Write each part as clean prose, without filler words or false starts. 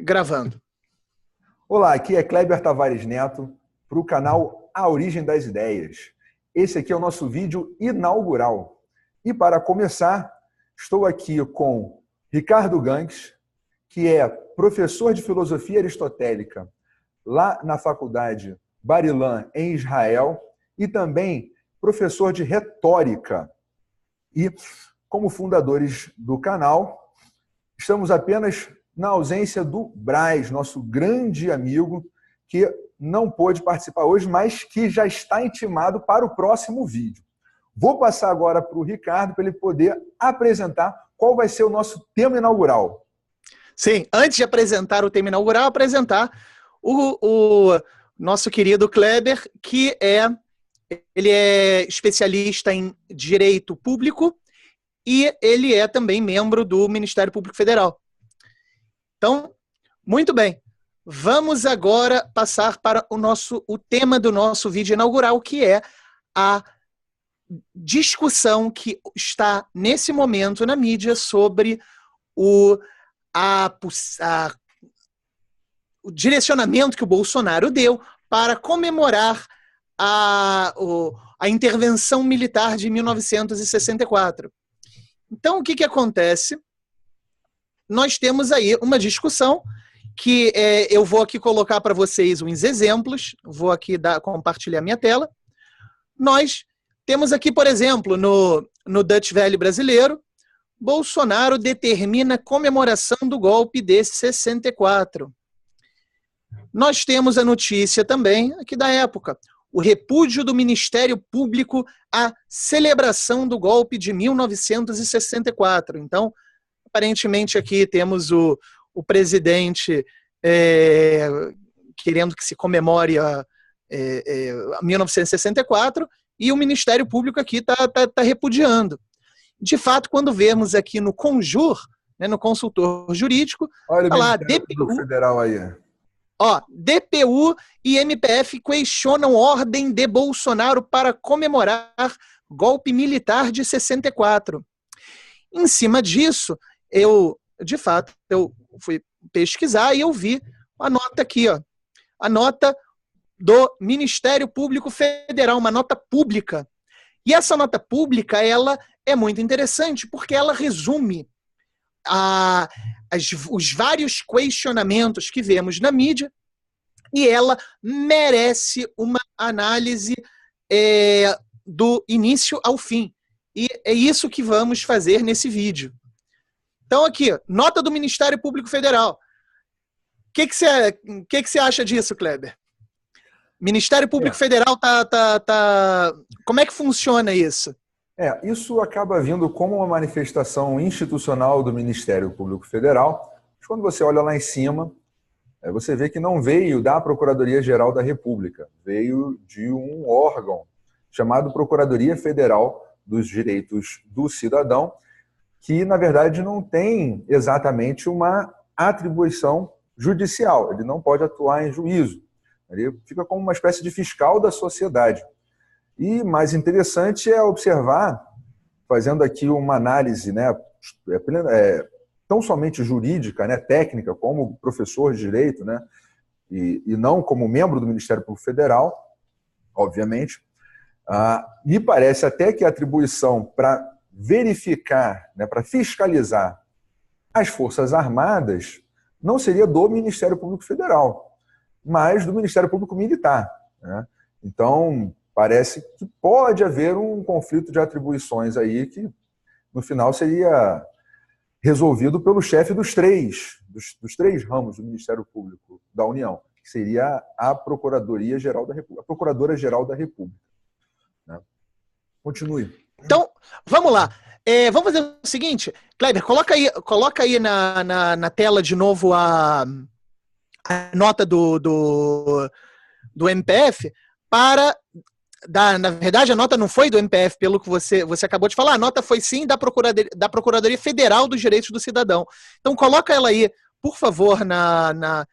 Gravando. Olá, aqui é Kleber Tavares Neto para o canal A Origem das Ideias. Esse aqui é o nosso vídeo inaugural. E para começar, estou aqui com Ricardo Ganks, que é professor de filosofia aristotélica lá na faculdade Bar-Ilan, em Israel, e também professor de retórica. E, como fundadores do canal, estamos apenas na ausência do Braz, nosso grande amigo, que não pôde participar hoje, mas que já está intimado para o próximo vídeo. Vou passar agora para o Ricardo para ele poder apresentar qual vai ser o nosso tema inaugural. Sim, antes de apresentar o tema inaugural, apresentar o nosso querido Kleber, que ele é especialista em direito público e ele é também membro do Ministério Público Federal. Então, muito bem. Vamos agora passar para o tema do nosso vídeo inaugural, que é a discussão que está nesse momento na mídia sobre o direcionamento que o Bolsonaro deu para comemorar a intervenção militar de 1964. Então, o que acontece? Nós temos aí uma discussão que eu vou aqui colocar para vocês uns exemplos, vou aqui compartilhar minha tela. Nós temos aqui, por exemplo, no Dutch Valley brasileiro, Bolsonaro determina comemoração do golpe de 64. Nós temos a notícia também aqui da época, o repúdio do Ministério Público à celebração do golpe de 1964. Então, aparentemente aqui temos o presidente querendo que se comemore a 1964 e o Ministério Público aqui está repudiando. De fato, quando vemos aqui no Conjur, né, no consultor jurídico, olha lá, DPU Federal aí. Ó, DPU e MPF questionam ordem de Bolsonaro para comemorar golpe militar de 64. Em cima disso, eu fui pesquisar e eu vi a nota aqui, ó, a nota do Ministério Público Federal, uma nota pública. E essa nota pública, ela é muito interessante porque ela resume os vários questionamentos que vemos na mídia e ela merece uma análise do início ao fim. E é isso que vamos fazer nesse vídeo. Então aqui, nota do Ministério Público Federal. O que você acha disso, Kleber? Ministério Público Federal Como é que funciona isso? Isso acaba vindo como uma manifestação institucional do Ministério Público Federal. Mas quando você olha lá em cima, você vê que não veio da Procuradoria-Geral da República, veio de um órgão chamado Procuradoria Federal dos Direitos do Cidadão, que, na verdade, não tem exatamente uma atribuição judicial. Ele não pode atuar em juízo. Ele fica como uma espécie de fiscal da sociedade. E mais interessante é observar, fazendo aqui uma análise, né, tão somente jurídica, né, técnica, como professor de direito, né, e não como membro do Ministério Público Federal, obviamente, me parece até que a atribuição para verificar, né, para fiscalizar as Forças Armadas não seria do Ministério Público Federal, mas do Ministério Público Militar, né? Então, parece que pode haver um conflito de atribuições aí que, no final, seria resolvido pelo chefe dos três ramos do Ministério Público da União, que seria a Procuradoria-Geral da República, a Procuradora-Geral da República, né? Continue. Então, vamos lá. Vamos fazer o seguinte, Kleber, coloca aí na tela de novo a nota do MPF na verdade, a nota não foi do MPF, pelo que você acabou de falar, a nota foi sim da Procuradoria Federal dos Direitos do Cidadão. Então, coloca ela aí, por favor, na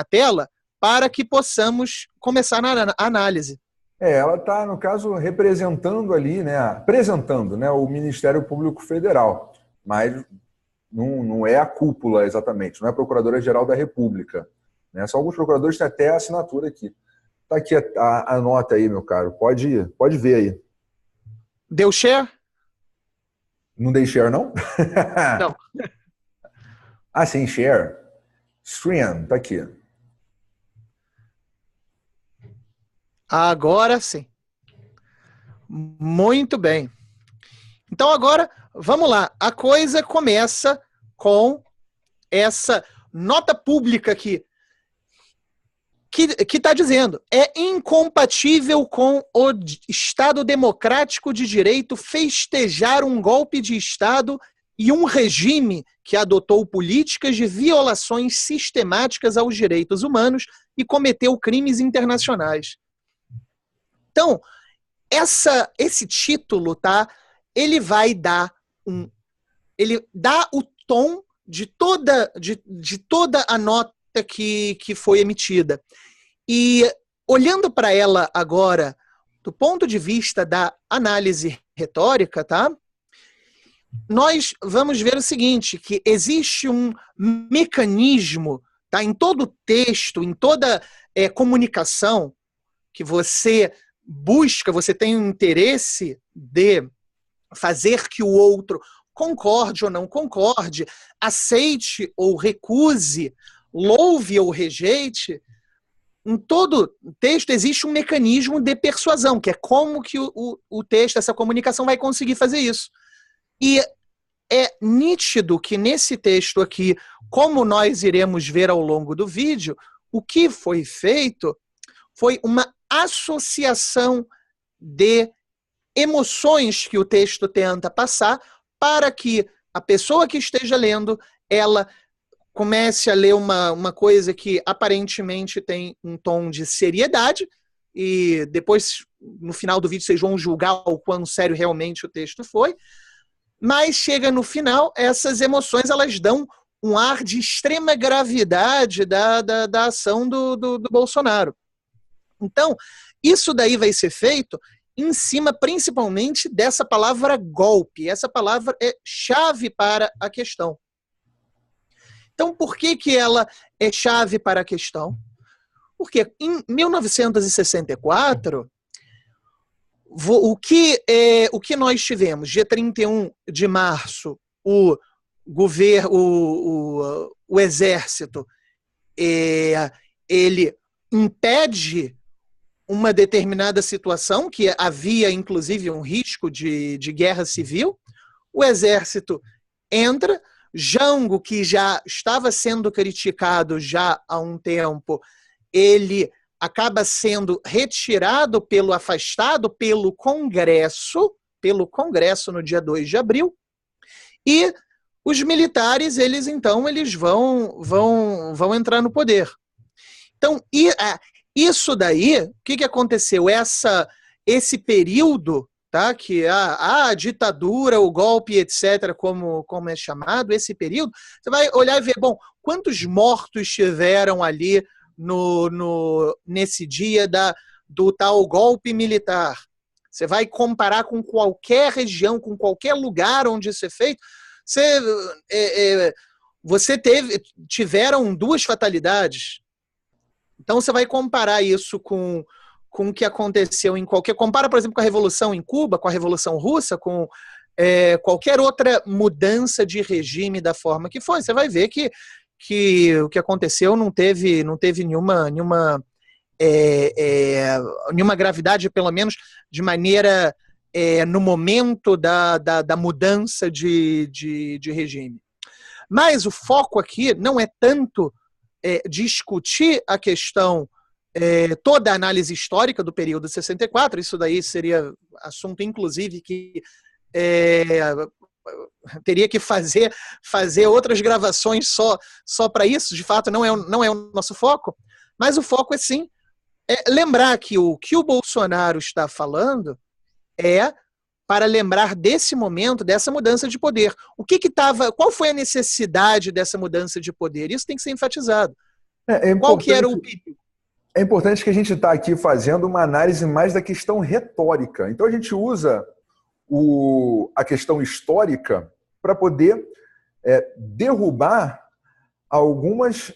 tela, para que possamos começar a análise. Ela está, no caso, representando ali, né, apresentando, né, o Ministério Público Federal. Mas não é a cúpula exatamente, não é a Procuradora-Geral da República, né? Só alguns procuradores têm até a assinatura aqui. Está aqui a nota aí, meu caro. Pode ver aí. Deu share? Não dei share, não? Não. Ah, sim, share. Stream, tá aqui. Agora sim. Muito bem. Então agora, vamos lá. A coisa começa com essa nota pública aqui, que está dizendo: é incompatível com o Estado democrático de direito festejar um golpe de Estado e um regime que adotou políticas de violações sistemáticas aos direitos humanos e cometeu crimes internacionais. Então, esse título, tá? Ele vai dar ele dá o tom de toda a nota que foi emitida. E olhando para ela agora, do ponto de vista da análise retórica, tá? Nós vamos ver o seguinte, que existe um mecanismo, tá? Em todo texto, em toda comunicação que você busca, você tem um interesse de fazer que o outro concorde ou não concorde, aceite ou recuse, louve ou rejeite. Em todo texto existe um mecanismo de persuasão, que é como que o texto, essa comunicação vai conseguir fazer isso. E é nítido que nesse texto aqui, como nós iremos ver ao longo do vídeo, o que foi feito foi uma associação de emoções que o texto tenta passar para que a pessoa que esteja lendo, ela comece a ler uma coisa que aparentemente tem um tom de seriedade e depois, no final do vídeo, vocês vão julgar o quão sério realmente o texto foi, mas chega no final, essas emoções elas dão um ar de extrema gravidade da ação do Bolsonaro. Então, isso daí vai ser feito em cima, principalmente, dessa palavra golpe. Essa palavra é chave para a questão. Então, por que ela é chave para a questão? Porque em 1964, o que nós tivemos? Dia 31 de março, o exército, ele impede uma determinada situação, que havia, inclusive, um risco de guerra civil. O exército entra, Jango, que já estava sendo criticado já há um tempo, ele acaba sendo afastado pelo Congresso no dia 2 de abril, e os militares, eles vão entrar no poder. Então, isso daí, o que aconteceu? Esse período, tá, que a ditadura, o golpe, etc., como é chamado, esse período, você vai olhar e ver, bom, quantos mortos tiveram ali nesse dia do tal golpe militar? Você vai comparar com qualquer região, com qualquer lugar onde isso é feito, tiveram 2 fatalidades. Então, você vai comparar isso com o que aconteceu em compara, por exemplo, com a Revolução em Cuba, com a Revolução Russa, com qualquer outra mudança de regime da forma que foi. Você vai ver que o que aconteceu não teve nenhuma gravidade, pelo menos de maneira no momento da mudança de regime. Mas o foco aqui não é tanto discutir a questão, toda a análise histórica do período de 64, isso daí seria assunto, inclusive, que teria que fazer outras gravações só para isso, de fato não é o nosso foco, mas o foco é sim lembrar que o Bolsonaro está falando para lembrar desse momento, dessa mudança de poder. Qual foi a necessidade dessa mudança de poder? Isso tem que ser enfatizado. Qual que era o perigo? É importante que a gente está aqui fazendo uma análise mais da questão retórica. Então a gente usa a questão histórica para poder derrubar alguns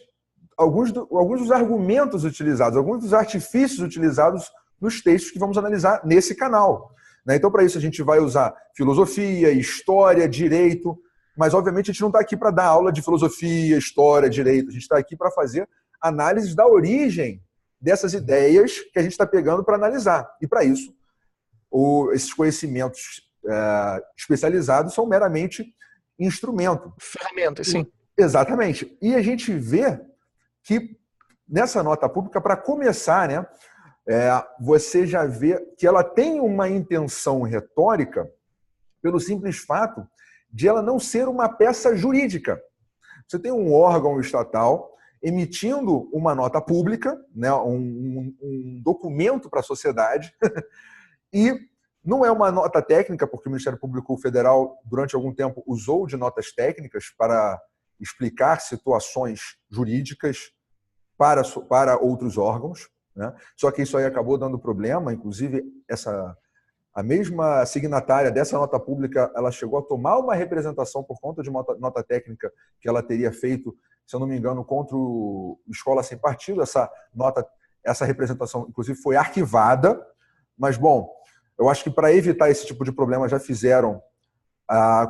dos argumentos utilizados, alguns dos artifícios utilizados nos textos que vamos analisar nesse canal. Então, para isso, a gente vai usar filosofia, história, direito, mas, obviamente, a gente não está aqui para dar aula de filosofia, história, direito. A gente está aqui para fazer análise da origem dessas ideias que a gente está pegando para analisar. E, para isso, esses conhecimentos especializados são meramente instrumento. Ferramenta, sim. Exatamente. E a gente vê que nessa nota pública, para começar, né, você já vê que ela tem uma intenção retórica pelo simples fato de ela não ser uma peça jurídica. Você tem um órgão estatal emitindo uma nota pública, né, um documento para a sociedade, e não é uma nota técnica, porque o Ministério Público Federal, durante algum tempo, usou de notas técnicas para explicar situações jurídicas para outros órgãos, né? Só que isso aí acabou dando problema, inclusive a mesma signatária dessa nota pública, ela chegou a tomar uma representação por conta de uma nota técnica que ela teria feito, se eu não me engano, contra o Escola Sem Partido. Essa representação, inclusive, foi arquivada, mas, bom, eu acho que para evitar esse tipo de problema já fizeram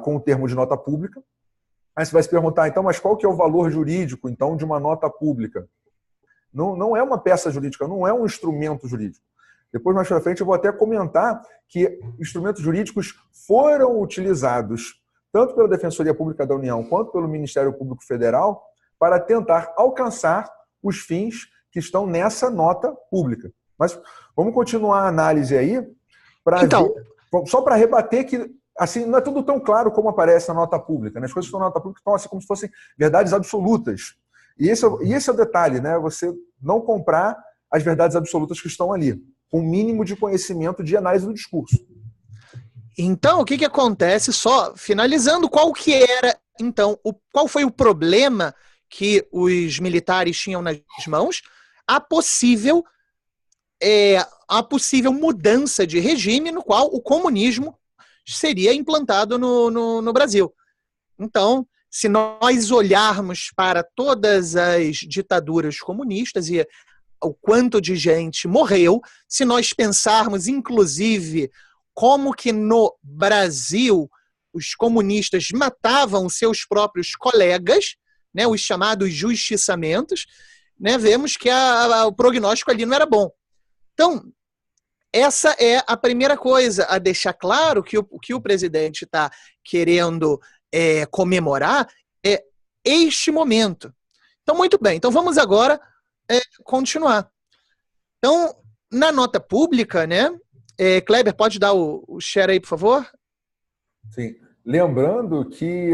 com o termo de nota pública. Aí você vai se perguntar, então, mas qual que é o valor jurídico, então, de uma nota pública? Não é uma peça jurídica, não é um instrumento jurídico. Depois, mais para frente, eu vou até comentar que instrumentos jurídicos foram utilizados tanto pela Defensoria Pública da União quanto pelo Ministério Público Federal para tentar alcançar os fins que estão nessa nota pública. Mas vamos continuar a análise aí, só para rebater que assim, não é tudo tão claro como aparece na nota pública, né? As coisas que estão na nota pública estão assim como se fossem verdades absolutas. E esse é o detalhe, né? Você não comprar as verdades absolutas que estão ali, com o mínimo de conhecimento de análise do discurso. Então, o que acontece, só finalizando, qual foi o problema que os militares tinham nas mãos? A possível mudança de regime no qual o comunismo seria implantado no Brasil. Então, se nós olharmos para todas as ditaduras comunistas e o quanto de gente morreu, se nós pensarmos, inclusive, como que no Brasil os comunistas matavam seus próprios colegas, né, os chamados justiçamentos, né, vemos que o prognóstico ali não era bom. Então, essa é a primeira coisa a deixar claro que o presidente está querendo comemorar é este momento. Então, muito bem. Então, vamos agora continuar. Então, na nota pública, né? Kleber, pode dar o share aí, por favor? Sim. Lembrando que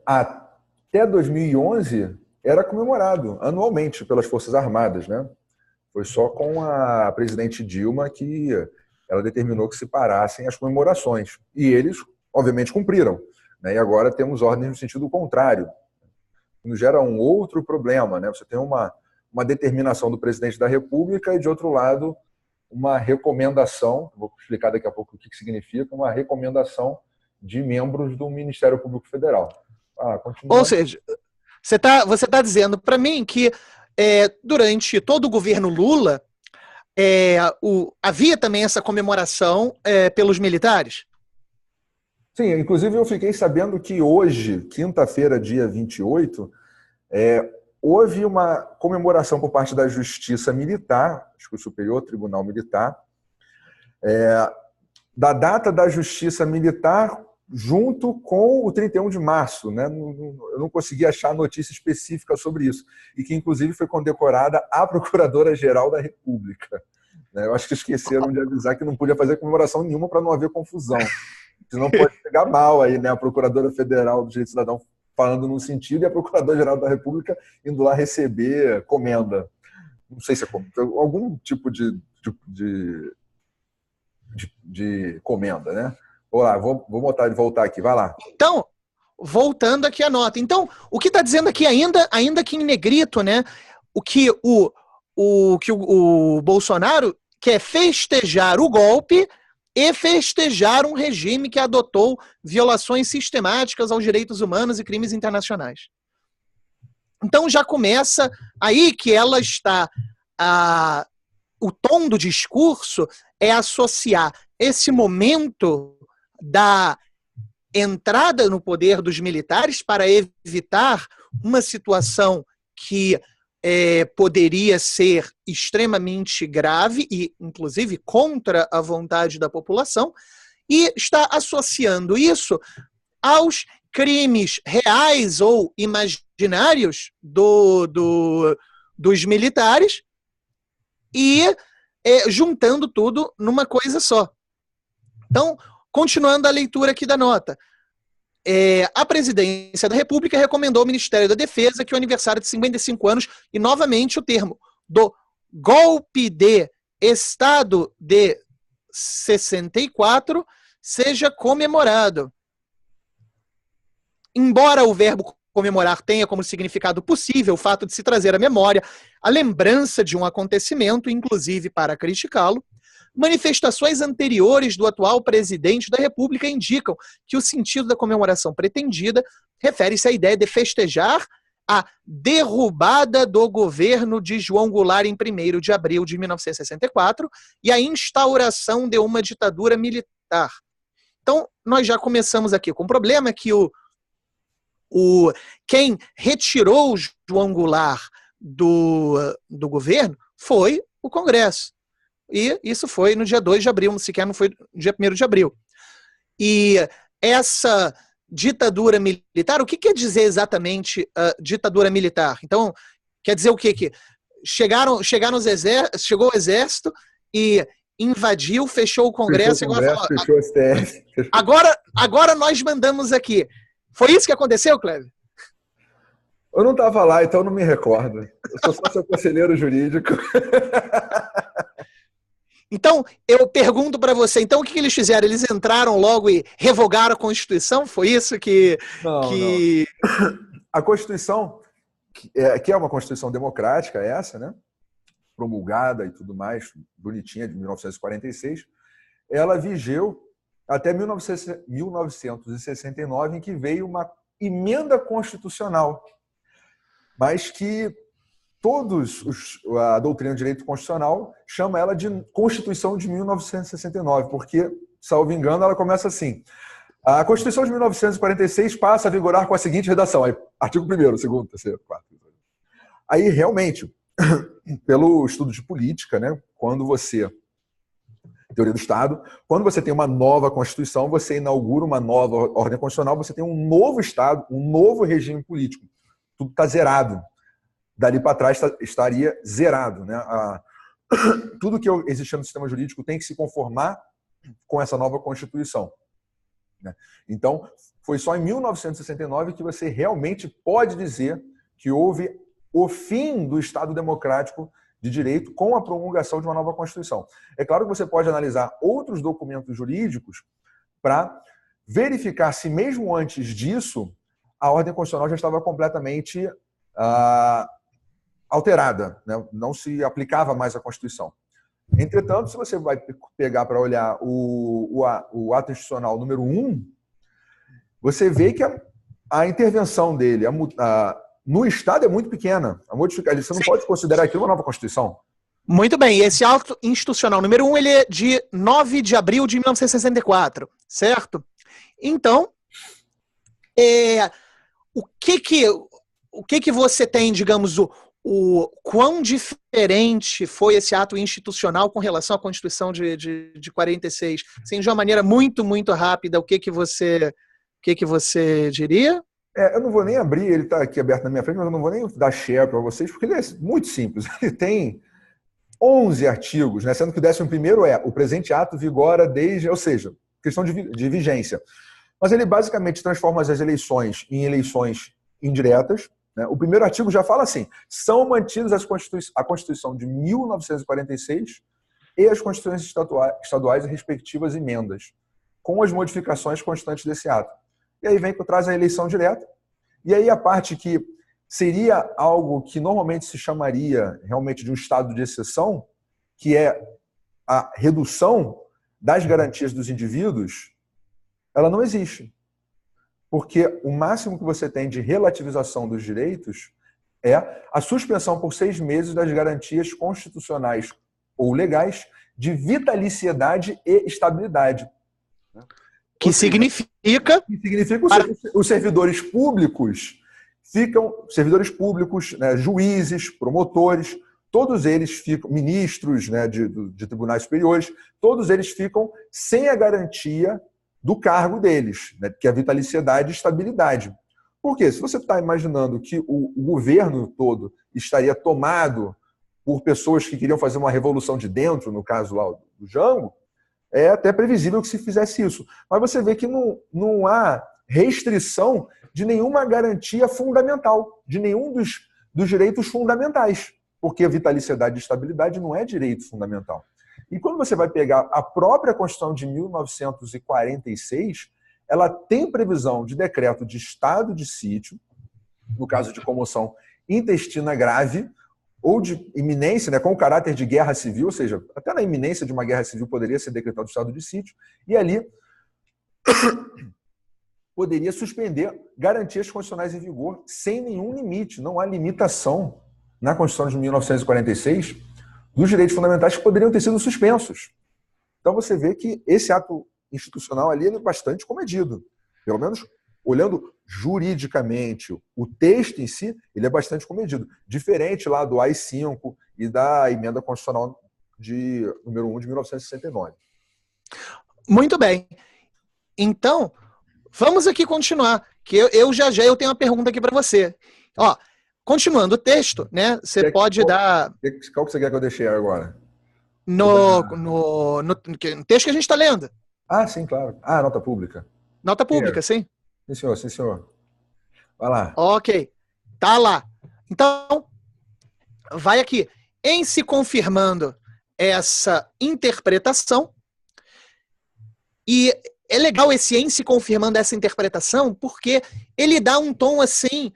até 2011 era comemorado anualmente pelas Forças Armadas, né? Foi só com a presidente Dilma que ela determinou que se parassem as comemorações. E eles, obviamente, cumpriram, né? E agora temos ordens no sentido contrário. Nos gera um outro problema, né? Você tem uma determinação do presidente da República e, de outro lado, uma recomendação, vou explicar daqui a pouco o que significa, uma recomendação de membros do Ministério Público Federal. Ou seja, você tá dizendo para mim que durante todo o governo Lula havia também essa comemoração pelos militares? Sim, inclusive eu fiquei sabendo que hoje, quinta-feira, dia 28, houve uma comemoração por parte da Justiça Militar, acho que o Superior Tribunal Militar, da data da Justiça Militar junto com o 31 de março. Né? Eu não consegui achar notícia específica sobre isso. E que, inclusive, foi condecorada a Procuradora-Geral da República. Eu acho que esqueceram de avisar que não podia fazer comemoração nenhuma para não haver confusão. Senão pode pegar mal aí, né? A Procuradora Federal do Direito Cidadão falando num sentido e a Procuradora-Geral da República indo lá receber comenda. Não sei se é algum tipo de comenda, né? Vou voltar aqui, vai lá. Então, voltando aqui à nota. Então, o que está dizendo aqui ainda que em negrito, né? O que o Bolsonaro quer festejar o golpe, e festejar um regime que adotou violações sistemáticas aos direitos humanos e crimes internacionais. Então já começa aí que ela está... o tom do discurso é associar esse momento da entrada no poder dos militares para evitar uma situação que poderia ser extremamente grave e, inclusive, contra a vontade da população, e está associando isso aos crimes reais ou imaginários dos militares e juntando tudo numa coisa só. Então, continuando a leitura aqui da nota, a Presidência da República recomendou ao Ministério da Defesa que o aniversário de 55 anos, e novamente o termo, do golpe de Estado de 64 seja comemorado. Embora o verbo comemorar tenha como significado possível o fato de se trazer à memória a lembrança de um acontecimento, inclusive para criticá-lo, manifestações anteriores do atual presidente da República indicam que o sentido da comemoração pretendida refere-se à ideia de festejar a derrubada do governo de João Goulart em 1º de abril de 1964 e a instauração de uma ditadura militar. Então, nós já começamos aqui com o problema que quem retirou João Goulart do governo foi o Congresso. E isso foi no dia 2 de abril, sequer não foi no dia 1º de abril. E essa ditadura militar, o que quer dizer exatamente ditadura militar? Então, quer dizer o quê? Que chegou o exército e invadiu, fechou o Congresso. Fechou o STF. Agora nós mandamos aqui. Foi isso que aconteceu, Cléber? Eu não estava lá, então não me recordo. Eu sou só seu conselheiro jurídico. Então, eu pergunto para você, então o que eles fizeram? Eles entraram logo e revogaram a Constituição? Foi isso que... Não. A Constituição, que é uma Constituição democrática, essa, né? Promulgada e tudo mais, bonitinha, de 1946, ela vigeu até 1969, em que veio uma emenda constitucional, mas que a doutrina de direito constitucional chama ela de Constituição de 1969, porque, salvo engano, ela começa assim: a Constituição de 1946 passa a vigorar com a seguinte redação, aí, artigo 1º, 2º, 3º, 4º. Aí, realmente, pelo estudo de política, né, teoria do Estado, quando você tem uma nova Constituição, você inaugura uma nova ordem constitucional, você tem um novo Estado, um novo regime político. Tudo está zerado. Dali para trás estaria zerado, né? Tudo que existia no sistema jurídico tem que se conformar com essa nova Constituição, né? Então, foi só em 1969 que você realmente pode dizer que houve o fim do Estado democrático de direito com a promulgação de uma nova Constituição. É claro que você pode analisar outros documentos jurídicos para verificar se mesmo antes disso a ordem constitucional já estava completamente alterada, né? Não se aplicava mais a Constituição. Entretanto, se você vai pegar para olhar o ato institucional número 1, você vê que a intervenção dele no Estado é muito pequena. Você não pode considerar aquilo uma nova Constituição. Muito bem. Esse ato institucional número 1, ele é de 9 de abril de 1964, certo? Então, o que você tem, digamos, o quão diferente foi esse ato institucional com relação à Constituição de 46? Assim, de uma maneira muito, muito rápida, o que você diria? Eu não vou nem abrir, ele está aqui aberto na minha frente, mas eu não vou nem dar share para vocês, porque ele é muito simples. Ele tem 11 artigos, né? Sendo que o 11º é o presente ato vigora desde, ou seja, questão de vigência. Mas ele basicamente transforma as eleições em eleições indiretas, né? O primeiro artigo já fala assim: são mantidas a Constituição de 1946 e as Constituições estaduais e respectivas emendas, com as modificações constantes desse ato. E aí vem por trás a eleição direta. E aí a parte que seria algo que normalmente se chamaria realmente de um estado de exceção, que é a redução das garantias dos indivíduos, ela não existe. Porque o máximo que você tem de relativização dos direitos é a suspensão por 6 meses das garantias constitucionais ou legais de vitaliciedade e estabilidade. Que significa os servidores públicos né, juízes, promotores, todos eles ficam, ministros, né, de tribunais superiores, todos eles ficam sem a garantia do cargo deles, né, que é a vitaliciedade e estabilidade. Por quê? Se você está imaginando que o governo todo estaria tomado por pessoas que queriam fazer uma revolução de dentro, no caso lá do Jango, é até previsível que se fizesse isso. Mas você vê que não há restrição de nenhuma garantia fundamental, de nenhum dos direitos fundamentais, porque a vitaliciedade e estabilidade não é direito fundamental. E quando você vai pegar a própria Constituição de 1946, ela tem previsão de decreto de estado de sítio, no caso de comoção intestina grave, ou de iminência, né, com caráter de guerra civil, ou seja, até na iminência de uma guerra civil poderia ser decretado o estado de sítio, e ali poderia suspender garantias constitucionais em vigor sem nenhum limite. Não há limitação na Constituição de 1946 dos direitos fundamentais que poderiam ter sido suspensos. Então você vê que esse ato institucional ali é bastante comedido. Pelo menos olhando juridicamente o texto em si, ele é bastante comedido. Diferente lá do AI-5 e da emenda constitucional número 1 de 1969. Muito bem. Então, vamos aqui continuar, que eu já tenho uma pergunta aqui para você. Ó, continuando o texto, né? Você pode dar... Qual que você quer que eu deixe agora? No texto que a gente está lendo. Ah, sim, claro. Ah, nota pública. Nota pública, sim. Sim, senhor, sim, senhor. Vai lá. Ok. Tá lá. Então, vai aqui. Em se confirmando essa interpretação, e é legal esse em se confirmando essa interpretação, porque ele dá um tom assim,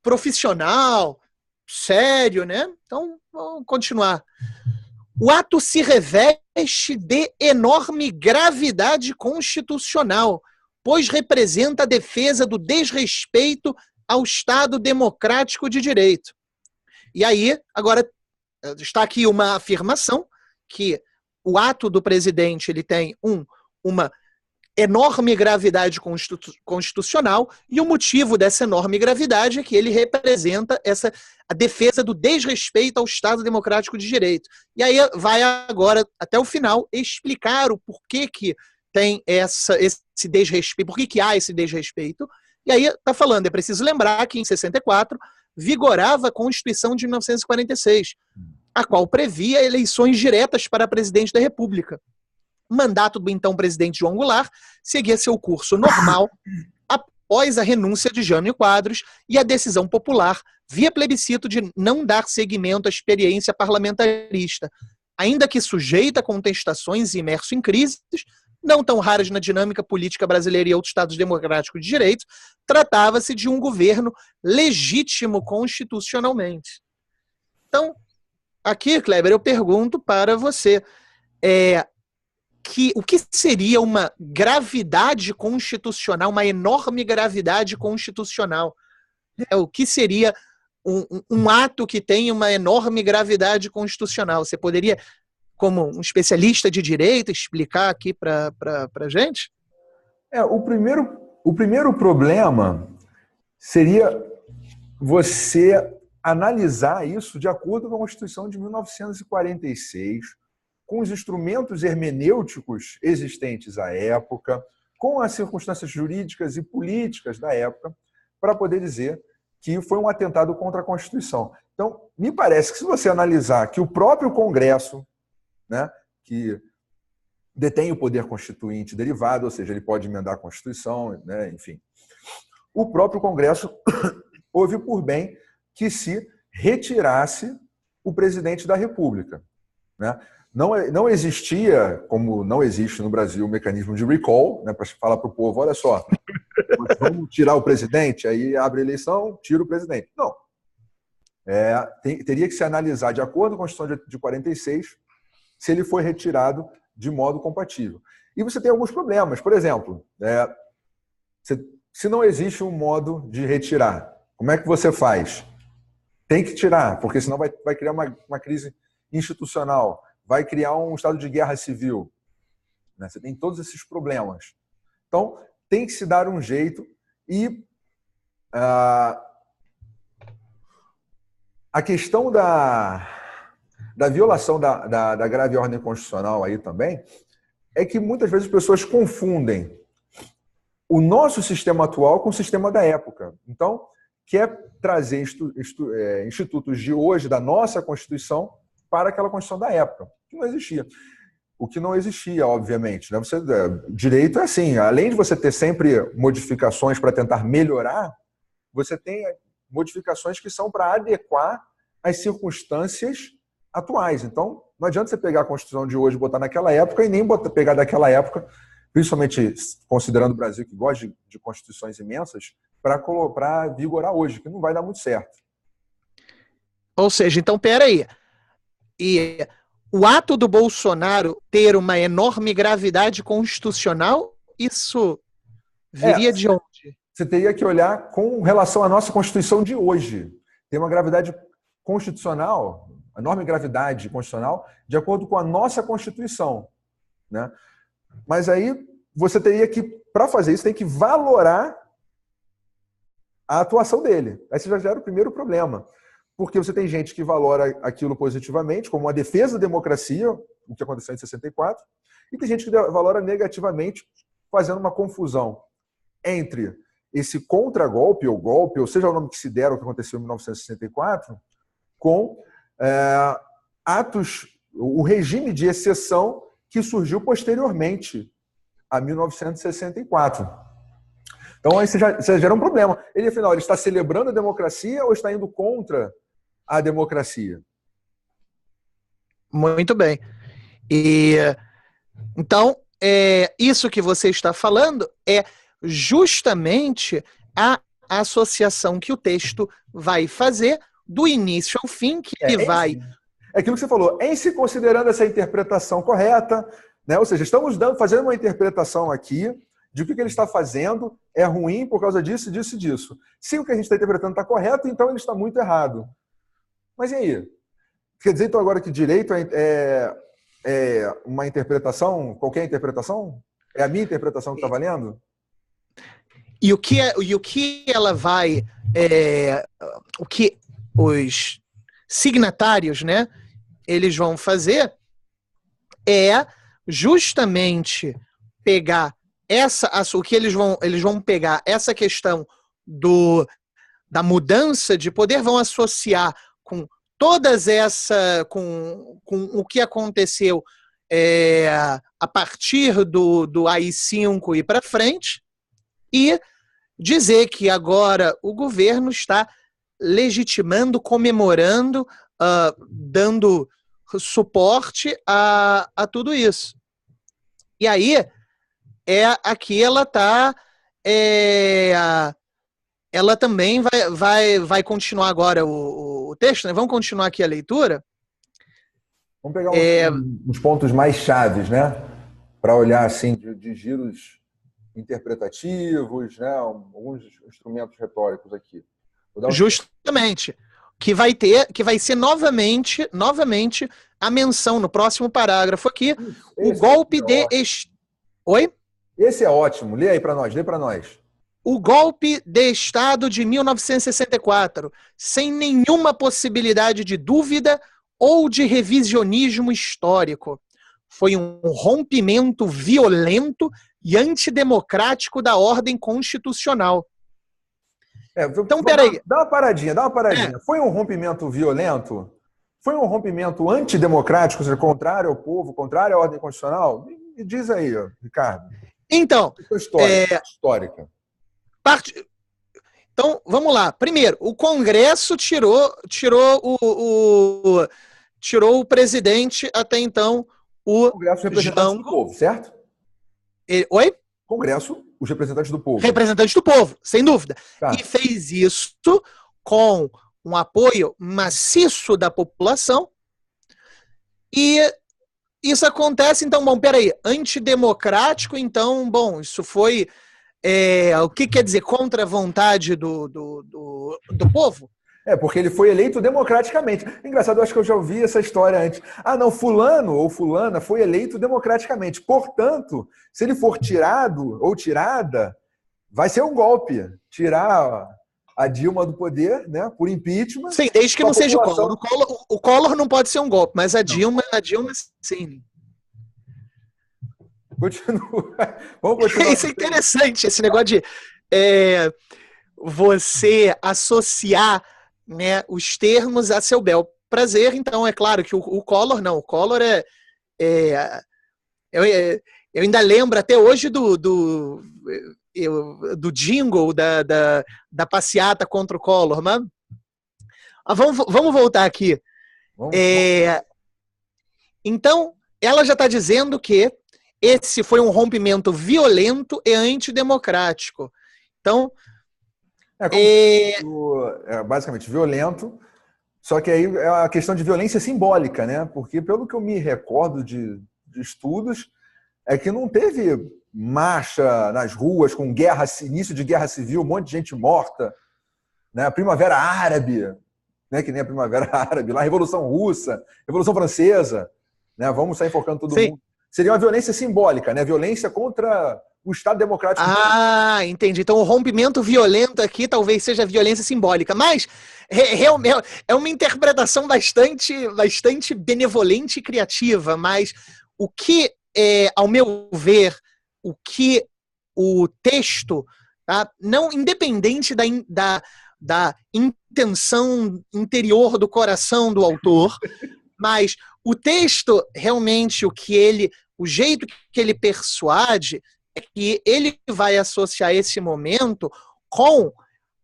profissional, sério, né? Então, vamos continuar. O ato se reveste de enorme gravidade constitucional, pois representa a defesa do desrespeito ao Estado democrático de direito. E aí, agora, está aqui uma afirmação que o ato do presidente ele tem uma enorme gravidade constitucional, e o motivo dessa enorme gravidade é que ele representa a defesa do desrespeito ao Estado democrático de direito. E aí vai agora, até o final, explicar o porquê que tem esse desrespeito, por que há esse desrespeito. E aí está falando, é preciso lembrar que em 64 vigorava a Constituição de 1946, a qual previa eleições diretas para presidente da República. O mandato do então presidente João Goulart seguia seu curso normal após a renúncia de Jânio Quadros e a decisão popular via plebiscito de não dar seguimento à experiência parlamentarista, ainda que sujeita a contestações e imerso em crises, não tão raras na dinâmica política brasileira e outros estados democráticos de direito, tratava-se de um governo legítimo constitucionalmente. Então, aqui, Kleber, eu pergunto para você, o que seria uma gravidade constitucional, uma enorme gravidade constitucional? O que seria um ato que tem uma enorme gravidade constitucional? Você poderia, como um especialista de direito, explicar aqui para a gente? O primeiro problema seria você analisar isso de acordo com a Constituição de 1946, com os instrumentos hermenêuticos existentes à época, com as circunstâncias jurídicas e políticas da época, para poder dizer que foi um atentado contra a Constituição. Então, me parece que se você analisar que o próprio Congresso, né, que detém o poder constituinte derivado, ou seja, ele pode emendar a Constituição, né, enfim, o próprio Congresso houve por bem que se retirasse o presidente da República, né? Não existia, como não existe no Brasil, o mecanismo de recall, né, para falar para o povo, olha só, vamos tirar o presidente, aí abre a eleição, tira o presidente. Não. Teria que se analisar, de acordo com a Constituição de 46, se ele foi retirado de modo compatível. E você tem alguns problemas. Por exemplo, se não existe um modo de retirar, como é que você faz? Tem que tirar, porque senão vai criar uma crise institucional, vai criar um estado de guerra civil. Né? Você tem todos esses problemas. Então, tem que se dar um jeito e a questão da violação da grave ordem constitucional aí também é que muitas vezes as pessoas confundem o nosso sistema atual com o sistema da época. Então, quer trazer institutos de hoje, da nossa Constituição, para aquela Constituição da época, que não existia. O que não existia, obviamente. Né? Direito é assim, além de você ter sempre modificações para tentar melhorar, você tem modificações que são para adequar às circunstâncias atuais. Então, não adianta você pegar a Constituição de hoje e botar naquela época e nem pegar daquela época, principalmente considerando o Brasil que gosta de constituições imensas, para vigorar hoje, que não vai dar muito certo. Ou seja, então, peraí. E o ato do Bolsonaro ter uma enorme gravidade constitucional, isso viria de onde? Você teria que olhar com relação à nossa Constituição de hoje. Tem uma gravidade constitucional, enorme gravidade constitucional, de acordo com a nossa Constituição. Né? Mas aí você teria que, para fazer isso, tem que valorar a atuação dele. Aí você já gera o primeiro problema. Porque você tem gente que valora aquilo positivamente, como uma defesa da democracia, o que aconteceu em 64, e tem gente que valora negativamente, fazendo uma confusão entre esse contragolpe, ou golpe, ou seja o nome que se der ao que aconteceu em 1964, com o regime de exceção que surgiu posteriormente a 1964. Então, aí você gera um problema. Ele, afinal, ele está celebrando a democracia ou está indo contra a democracia? Muito bem. Então, isso que você está falando é justamente a associação que o texto vai fazer do início ao fim, que ele vai... É aquilo que você falou, em se considerando essa interpretação correta, né? Ou seja, estamos fazendo uma interpretação aqui de que o que ele está fazendo é ruim por causa disso, disso e disso. Se o que a gente está interpretando está correto, então ele está muito errado. Mas e aí? Quer dizer, então, agora que direito é uma interpretação, qualquer interpretação? É a minha interpretação que está valendo? E o que ela vai... o que os signatários, né, eles vão fazer é justamente pegar o que eles vão pegar essa questão da mudança de poder, vão associar com com o que aconteceu a partir do AI-5 e para frente, e dizer que agora o governo está legitimando, comemorando, dando suporte a tudo isso. E aí, aqui ela está... ela também vai continuar agora o texto, né? Vamos continuar aqui a leitura. Vamos pegar uns pontos mais chaves, né? Para olhar assim de giros interpretativos, né? Alguns instrumentos retóricos aqui. Justamente. Que vai ser novamente a menção no próximo parágrafo aqui, o golpe de... Oi? Esse é ótimo. Lê aí para nós, lê para nós. O golpe de Estado de 1964, sem nenhuma possibilidade de dúvida ou de revisionismo histórico. Foi um rompimento violento e antidemocrático da ordem constitucional. Então, peraí. Dá uma paradinha. Foi um rompimento violento? Foi um rompimento antidemocrático, ou seja, contrário ao povo, contrário à ordem constitucional? Me diz aí, Ricardo. Então, histórica. Então, vamos lá. Primeiro, o Congresso tirou o presidente até então, o Congresso, representante do povo, certo? Oi? Congresso, os representantes do povo. Representantes do povo, sem dúvida. Tá. E fez isso com um apoio maciço da população e isso acontece, então, bom, peraí, antidemocrático, então, bom, isso foi, o que quer dizer, contra a vontade do povo? Porque ele foi eleito democraticamente. Engraçado, eu acho que eu já ouvi essa história antes. Ah, não, fulano ou fulana foi eleito democraticamente. Portanto, se ele for tirado ou tirada, vai ser um golpe. Tirar a Dilma do poder, né, por impeachment. Sim, desde que não seja população... o Collor. O Collor não pode ser um golpe, mas a Dilma sim. Continua. Vamos continuar. Isso é interessante, esse negócio de você associar, né, os termos a seu bel prazer. Então, é claro que o Collor não. O Collor eu ainda lembro até hoje do jingle da passeata contra o Collor. Mas vamos voltar aqui. Então, ela já está dizendo que esse foi um rompimento violento e antidemocrático. Então, basicamente violento, só que aí é uma questão de violência simbólica, né? Porque pelo que eu me recordo de estudos, é que não teve marcha nas ruas com início de guerra civil, um monte de gente morta, né? A Primavera Árabe, né? Que nem a Primavera Árabe, lá a Revolução Russa, Revolução Francesa, né? Vamos sair enfocando todo mundo. Seria uma violência simbólica, né? Violência contra o Estado Democrático. Ah, entendi. Então o rompimento violento aqui talvez seja violência simbólica, mas é uma interpretação bastante benevolente e criativa, mas o que, ao meu ver, o que o texto, tá? Não independente da intenção interior do coração do autor, mas o texto realmente o jeito que ele persuade é que ele vai associar esse momento com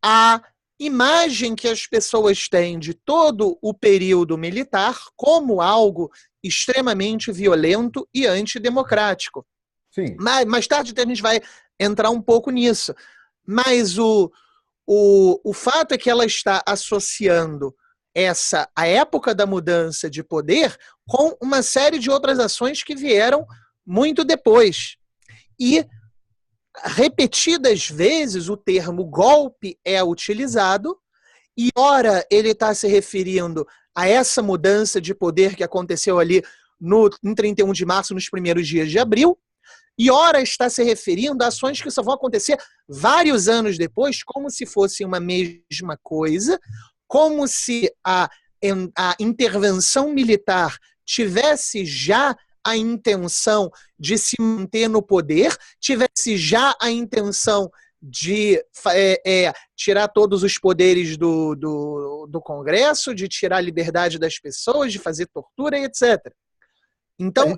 a imagem que as pessoas têm de todo o período militar como algo extremamente violento e antidemocrático. Sim. Mais tarde a gente vai entrar um pouco nisso. Mas o fato é que ela está associando a época da mudança de poder com uma série de outras ações que vieram muito depois. E, repetidas vezes, o termo golpe é utilizado, e ora ele está se referindo a essa mudança de poder que aconteceu ali em 31 de março, nos primeiros dias de abril, e ora está se referindo a ações que só vão acontecer vários anos depois, como se fosse uma mesma coisa, como se a intervenção militar tivesse já a intenção de se manter no poder, tivesse já a intenção de tirar todos os poderes do Congresso, de tirar a liberdade das pessoas, de fazer tortura e etc. Então,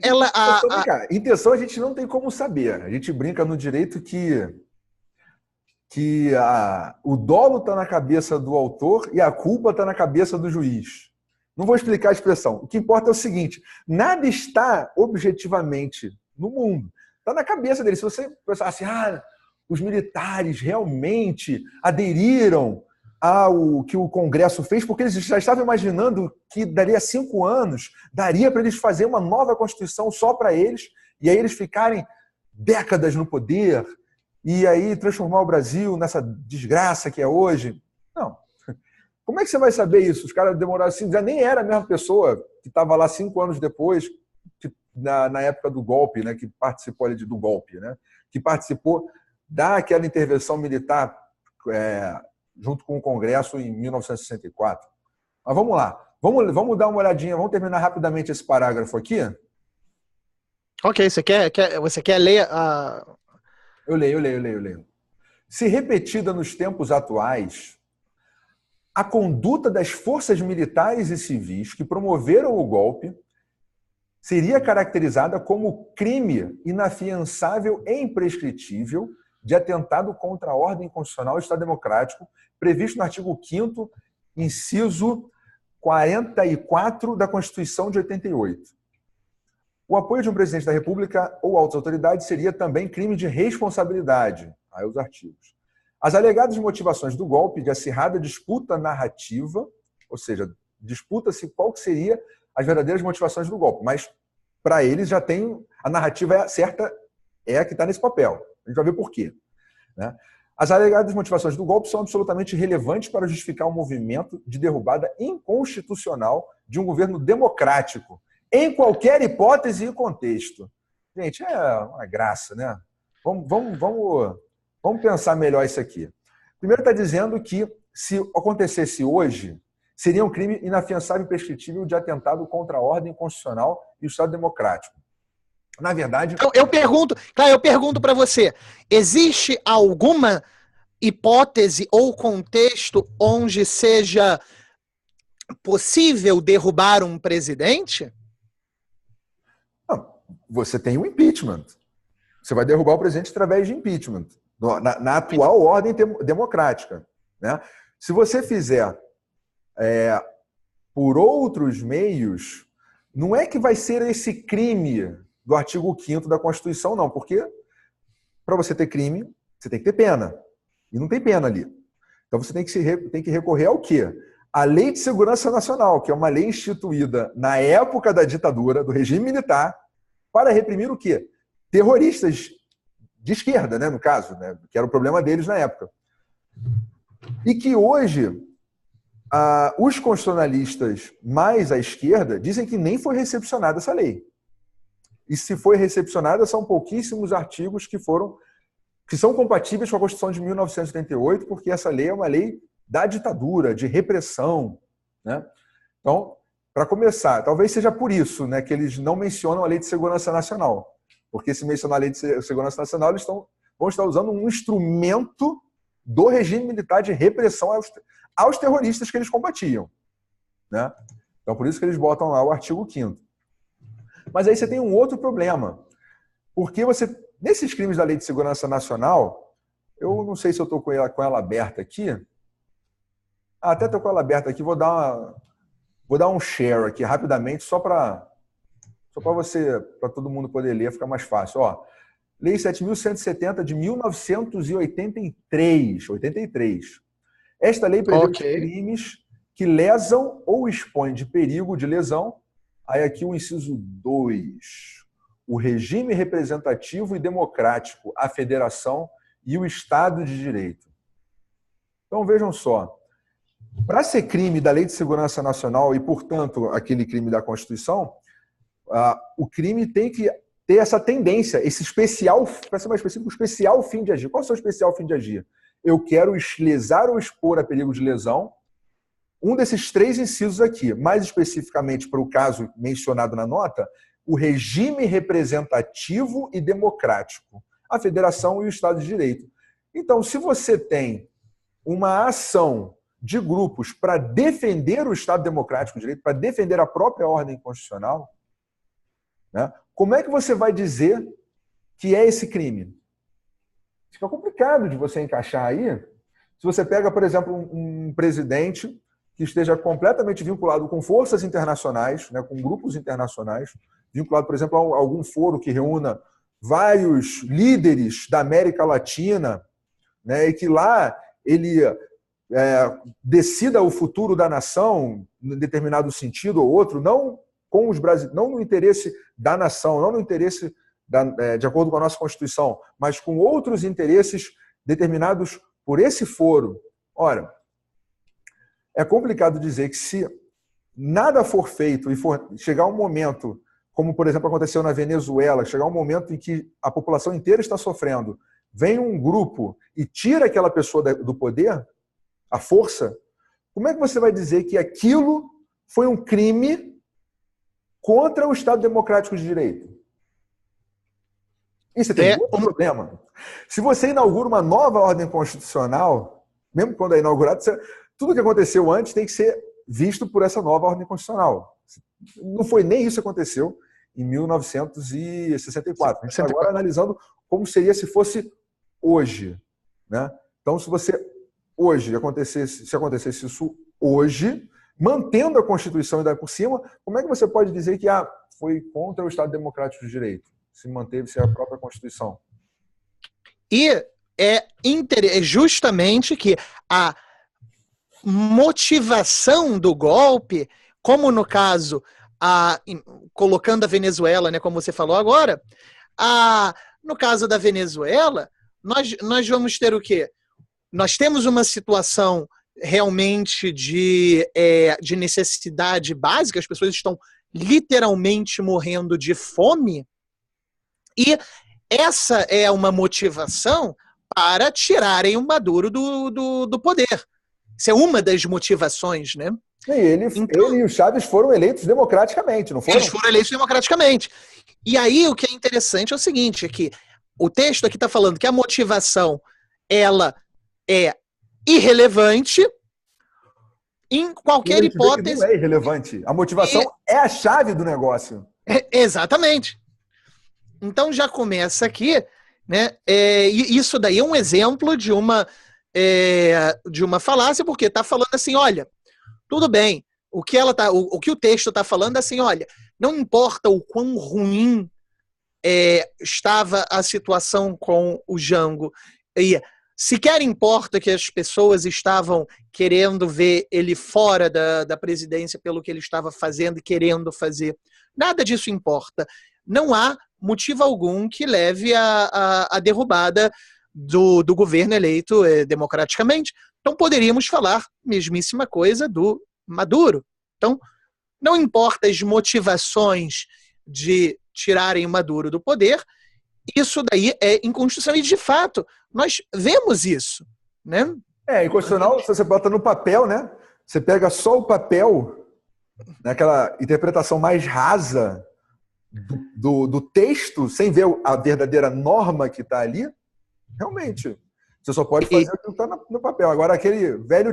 intenção a gente não tem como saber. A gente brinca no direito que o dolo está na cabeça do autor e a culpa está na cabeça do juiz. Não vou explicar a expressão. O que importa é o seguinte: nada está objetivamente no mundo. Está na cabeça dele. Se você pensar assim, os militares realmente aderiram ao que o Congresso fez, porque eles já estavam imaginando que daria 5 anos, daria para eles fazer uma nova Constituição só para eles, e aí eles ficarem décadas no poder, e aí transformar o Brasil nessa desgraça que é hoje. Não. Como é que você vai saber isso? Os caras demoraram assim, já nem era a mesma pessoa que estava lá 5 anos depois, na época do golpe, né, que participou ali do golpe, né, que participou daquela intervenção militar junto com o Congresso em 1964. Mas vamos lá. Vamos dar uma olhadinha, vamos terminar rapidamente esse parágrafo aqui. Ok, você quer ler a... Eu leio. Se repetida nos tempos atuais, a conduta das forças militares e civis que promoveram o golpe seria caracterizada como crime inafiançável e imprescritível de atentado contra a ordem constitucional e Estado democrático, previsto no artigo 5º, inciso 44 da Constituição de 88. O apoio de um presidente da República ou outras autoridades seria também crime de responsabilidade. Aí os artigos. As alegadas motivações do golpe de acirrada disputa narrativa, ou seja, disputa-se qual que seria as verdadeiras motivações do golpe, mas para eles já tem a narrativa certa, é a que está nesse papel. A gente vai ver por quê, né? As alegadas motivações do golpe são absolutamente relevantes para justificar um movimento de derrubada inconstitucional de um governo democrático, em qualquer hipótese e contexto. Gente, é uma graça, né? Vamos pensar melhor isso aqui. Primeiro está dizendo que, se acontecesse hoje, seria um crime inafiançável e prescritível de atentado contra a ordem constitucional e o Estado democrático. Na verdade... Então, eu pergunto para você, existe alguma hipótese ou contexto onde seja possível derrubar um presidente? Não, você tem o impeachment. Você vai derrubar o presidente através de impeachment, na atual ordem democrática, né? Se você fizer por outros meios, não é que vai ser esse crime do artigo 5º da Constituição, não, porque para você ter crime, você tem que ter pena. E não tem pena ali. Então você tem que recorrer ao quê? A Lei de Segurança Nacional, que é uma lei instituída na época da ditadura, do regime militar, para reprimir o quê? Terroristas de esquerda, né, no caso, né, que era o problema deles na época. E que hoje os constitucionalistas mais à esquerda dizem que nem foi recepcionada essa lei. E se foi recepcionada, são pouquíssimos artigos que são compatíveis com a Constituição de 1988, porque essa lei é uma lei da ditadura, de repressão, né? Então, para começar, talvez seja por isso, né, que eles não mencionam a Lei de Segurança Nacional. Porque se mencionar a Lei de Segurança Nacional, eles vão estar usando um instrumento do regime militar de repressão aos terroristas que eles combatiam, né? Então, por isso que eles botam lá o artigo 5º. Mas aí você tem um outro problema. Porque nesses crimes da Lei de Segurança Nacional, eu não sei se eu estou com ela aberta aqui. Até estou com ela aberta aqui, vou dar um share aqui rapidamente, só para todo mundo poder ler, fica mais fácil. Ó, Lei 7.170 de 1983. Esta lei prevê os crimes que lesam ou expõem de perigo de lesão. Aí aqui o inciso 2. O regime representativo e democrático, a federação e o Estado de Direito. Então vejam só. Para ser crime da Lei de Segurança Nacional e, portanto, aquele crime da Constituição, o crime tem que ter essa tendência, esse especial, para ser mais específico, especial fim de agir. Qual é o seu especial fim de agir? Eu quero lesar ou expor a perigo de lesão. Um desses 3 incisos aqui, mais especificamente para o caso mencionado na nota, o regime representativo e democrático, a federação e o Estado de Direito. Então, se você tem uma ação de grupos para defender o Estado democrático de direito, para defender a própria ordem constitucional, né, como é que você vai dizer que é esse crime? Fica complicado de você encaixar aí. Se você pega, por exemplo, um presidente que esteja completamente vinculado com forças internacionais, né, com grupos internacionais, vinculado, por exemplo, a algum foro que reúna vários líderes da América Latina, né, e que lá ele decida o futuro da nação em determinado sentido ou outro, não com os brasileiros, não no interesse da nação, não no interesse de acordo com a nossa Constituição, mas com outros interesses determinados por esse foro. Ora, é complicado dizer que se nada for feito e for chegar um momento, como por exemplo aconteceu na Venezuela, chegar um momento em que a população inteira está sofrendo, vem um grupo e tira aquela pessoa do poder, a força, como é que você vai dizer que aquilo foi um crime contra o Estado democrático de direito? E você tem outro problema. Se você inaugura uma nova ordem constitucional, mesmo quando é inaugurado, tudo que aconteceu antes tem que ser visto por essa nova ordem constitucional. Não foi nem isso que aconteceu em 1964. A gente está agora analisando como seria se fosse hoje, né? Então, se acontecesse isso hoje, mantendo a Constituição e daí por cima, como é que você pode dizer que foi contra o Estado Democrático de Direito, se manteve-se a própria Constituição? E é justamente que a motivação do golpe, como no caso colocando a Venezuela, né, como você falou agora, no caso da Venezuela, nós vamos ter o quê? Nós temos uma situação realmente de necessidade básica, as pessoas estão literalmente morrendo de fome, e essa é uma motivação para tirarem o Maduro do poder. Isso é uma das motivações, né? Ele e o Chávez foram eleitos democraticamente, não foram? Eles foram eleitos democraticamente. E aí o que é interessante é o seguinte, é que o texto aqui está falando que a motivação ela é irrelevante em qualquer hipótese. Não é irrelevante. A motivação é a chave do negócio. Exatamente. Então já começa aqui, né? Isso daí é um exemplo de uma falácia, porque está falando assim, olha, tudo bem, o que o texto está falando é assim, olha, não importa o quão ruim estava a situação com o Jango, e sequer importa que as pessoas estavam querendo ver ele fora da presidência pelo que ele estava fazendo e querendo fazer. Nada disso importa. Não há motivo algum que leve à derrubada do governo eleito democraticamente. Então poderíamos falar a mesmíssima coisa do Maduro. Então, não importa as motivações de tirarem o Maduro do poder, isso daí é inconstitucional. E, de fato, nós vemos isso, né? Inconstitucional, se você bota no papel, né? Você pega só o papel, naquela interpretação mais rasa do texto, sem ver a verdadeira norma que está ali, realmente, você só pode fazer o que está no papel. Agora, aquele velho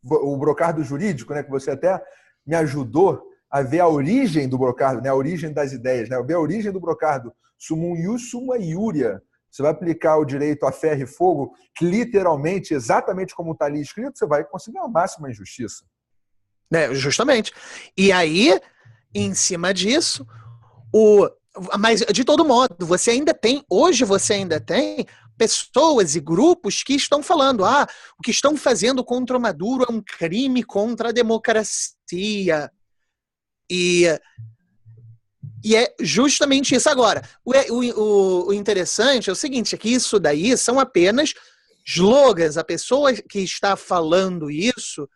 o brocardo jurídico, né, que você até me ajudou a ver a origem do brocardo, né, a origem das ideias, né, ver a origem do brocardo, sumum ius, summa iuria. Você vai aplicar o direito a ferro e fogo, que literalmente, exatamente como está ali escrito, você vai conseguir a máxima injustiça. Justamente. E aí, em cima disso, mas de todo modo, hoje você ainda tem pessoas e grupos que estão falando, o que estão fazendo contra o Maduro é um crime contra a democracia. E é justamente isso. Agora, o interessante é o seguinte, é que isso daí são apenas slogans. A pessoa que está falando isso,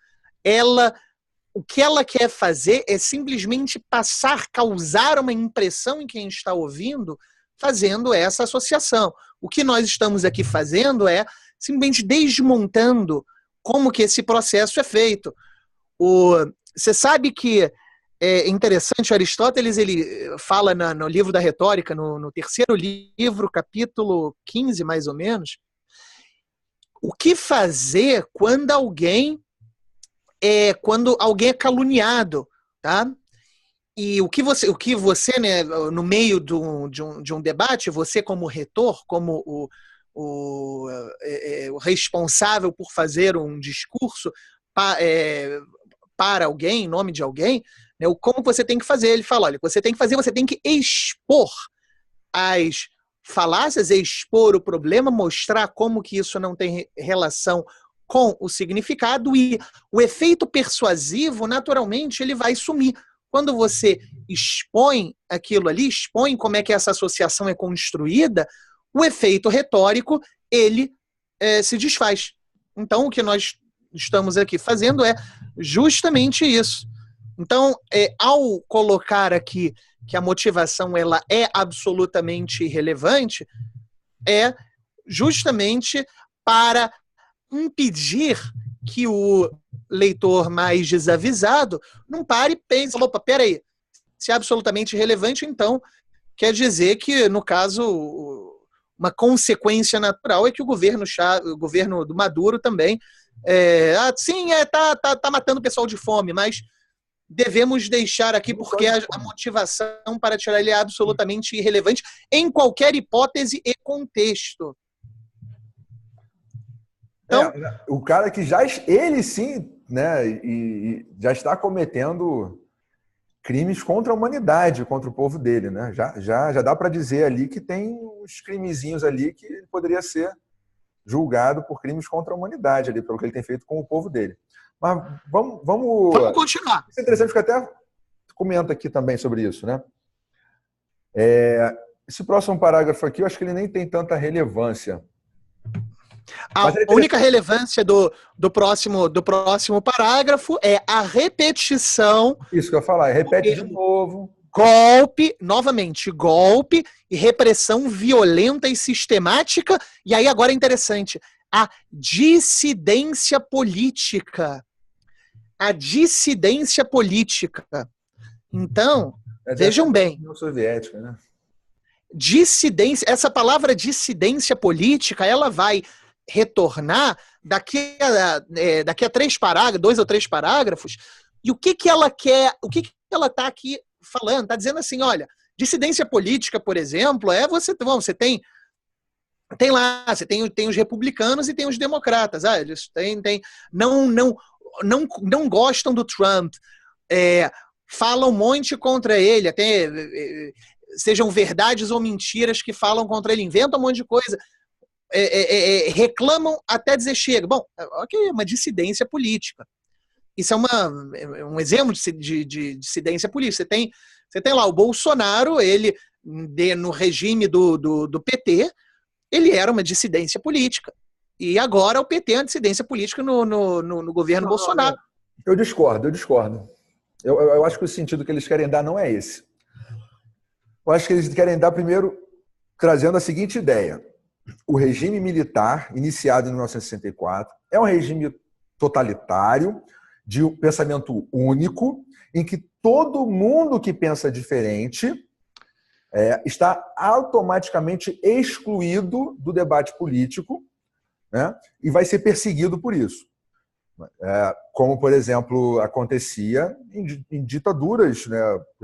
o que ela quer fazer é simplesmente causar uma impressão em quem está ouvindo, fazendo essa associação. O que nós estamos aqui fazendo é simplesmente desmontando como que esse processo é feito. Você sabe que é interessante, Aristóteles ele fala no livro da Retórica, no terceiro livro, capítulo 15, mais ou menos, o que fazer quando alguém é caluniado, tá? E o que você, né, no meio de um debate, você como retor, como o responsável por fazer um discurso para alguém, em nome de alguém, né, como você tem que fazer? Ele fala, olha, você tem que expor as falácias, expor o problema, mostrar como que isso não tem relação com o significado, e o efeito persuasivo, naturalmente, ele vai sumir. Quando você expõe aquilo ali, expõe como é que essa associação é construída, o efeito retórico, ele se desfaz. Então, o que nós estamos aqui fazendo é justamente isso. Então, ao colocar aqui que a motivação ela é absolutamente irrelevante, é justamente para impedir que o leitor mais desavisado não pare e pense, opa, peraí, se é absolutamente irrelevante, então quer dizer que, no caso, uma consequência natural é que o governo do Maduro também tá matando o pessoal de fome, mas devemos deixar aqui porque a motivação para tirar ele é absolutamente irrelevante em qualquer hipótese e contexto. Então, o cara que ele sim, né, e já está cometendo crimes contra a humanidade, contra o povo dele, né? Já dá para dizer ali que tem uns crimezinhos ali que ele poderia ser julgado por crimes contra a humanidade ali, pelo que ele tem feito com o povo dele. Mas vamos continuar. Isso é interessante porque até comenta aqui também sobre isso, né? Esse próximo parágrafo aqui, eu acho que ele nem tem tanta relevância. A única relevância do próximo parágrafo é a repetição. Isso que eu ia falar, repete de novo. Golpe, novamente, golpe e repressão violenta e sistemática. E aí agora é interessante, a dissidência política. A dissidência política. Então, vejam bem. União Soviética, né? Dissidência, essa palavra dissidência política, ela vai retornar daqui a 2 ou 3 parágrafos. E o que ela quer, o que ela está aqui falando? Está dizendo assim, olha, dissidência política, por exemplo, você tem os republicanos e tem os democratas. Eles não gostam do Trump, falam um monte contra ele, até sejam verdades ou mentiras que falam contra ele, inventam um monte de coisa, reclamam até dizer chega. Bom, ok, é uma dissidência política. Isso é um exemplo de dissidência política. Você tem lá o Bolsonaro, ele, no regime do PT, ele era uma dissidência política. E agora o PT é uma dissidência política no governo Bolsonaro. Eu discordo. Eu acho que o sentido que eles querem dar não é esse. Eu acho que eles querem dar, primeiro, trazendo a seguinte ideia. O regime militar, iniciado em 1964, é um regime totalitário, de um pensamento único, em que todo mundo que pensa diferente está automaticamente excluído do debate político, né, e vai ser perseguido por isso. Como, por exemplo, acontecia em ditaduras, né,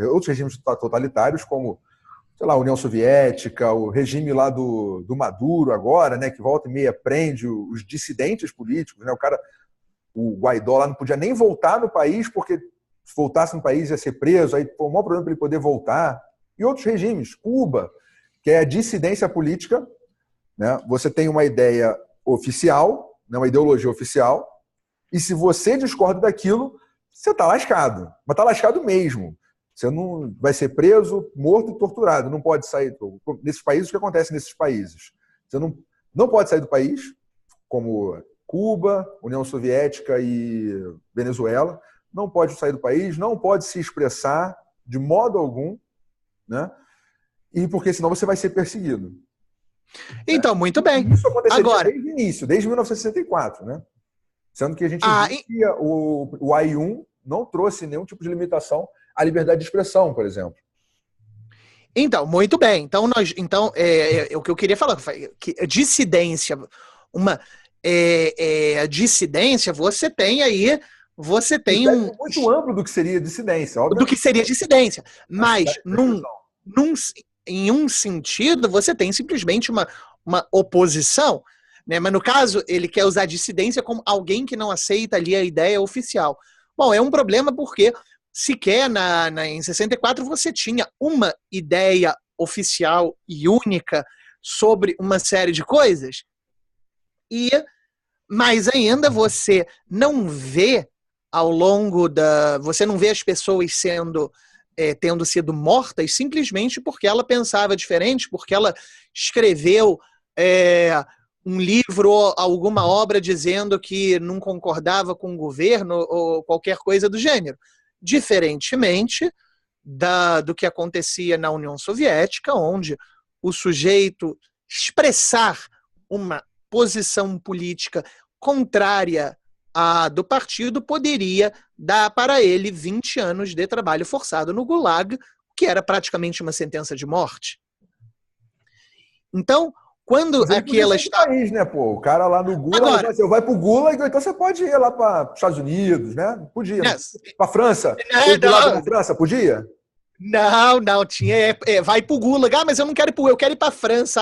outros regimes totalitários, como, sei lá, a União Soviética, o regime lá do Maduro agora, né, que volta e meia prende os dissidentes políticos, né, o Guaidó lá não podia nem voltar no país, porque se voltasse no país ia ser preso, aí foi o maior problema para ele poder voltar. E outros regimes, Cuba, que é a dissidência política, né? Você tem uma ideia oficial, né, uma ideologia oficial, e se você discorda daquilo, você está lascado. Mas está lascado mesmo. Você não vai ser preso, morto e torturado. Não pode sair. Nesses países, o que acontece nesses países? Você não pode sair do país, como Cuba, União Soviética e Venezuela. Não pode sair do país, não pode se expressar de modo algum, né? E porque senão você vai ser perseguido. Então, muito bem. Isso aconteceu agora, desde o início, desde 1964, né? Sendo que a gente viu que o AI-1 não trouxe nenhum tipo de limitação à liberdade de expressão, por exemplo. Então, muito bem. Então, o que eu queria falar, que dissidência, dissidência, você tem aí, muito amplo do que seria dissidência, obviamente. Do que seria dissidência. Mas, em um sentido, você tem simplesmente uma oposição, né? Mas, no caso, ele quer usar dissidência como alguém que não aceita ali a ideia oficial. Bom, é um problema porque sequer em 64 você tinha uma ideia oficial e única sobre uma série de coisas, e mais ainda você não vê você não vê as pessoas tendo sido mortas simplesmente porque ela pensava diferente, porque ela escreveu um livro ou alguma obra dizendo que não concordava com o governo ou qualquer coisa do gênero. Diferentemente do que acontecia na União Soviética, onde o sujeito expressar uma posição política contrária à do partido poderia dar para ele 20 anos de trabalho forçado no Gulag, que era praticamente uma sentença de morte. Então, quando aquela está... país, né, pô? O cara lá no Gulag, agora, você vai pro Gulag, então você pode ir lá para os Estados Unidos, né? Podia. Para França. Na França, podia? Não, tinha. Vai pro Gulag. Mas eu não quero ir eu quero ir para França.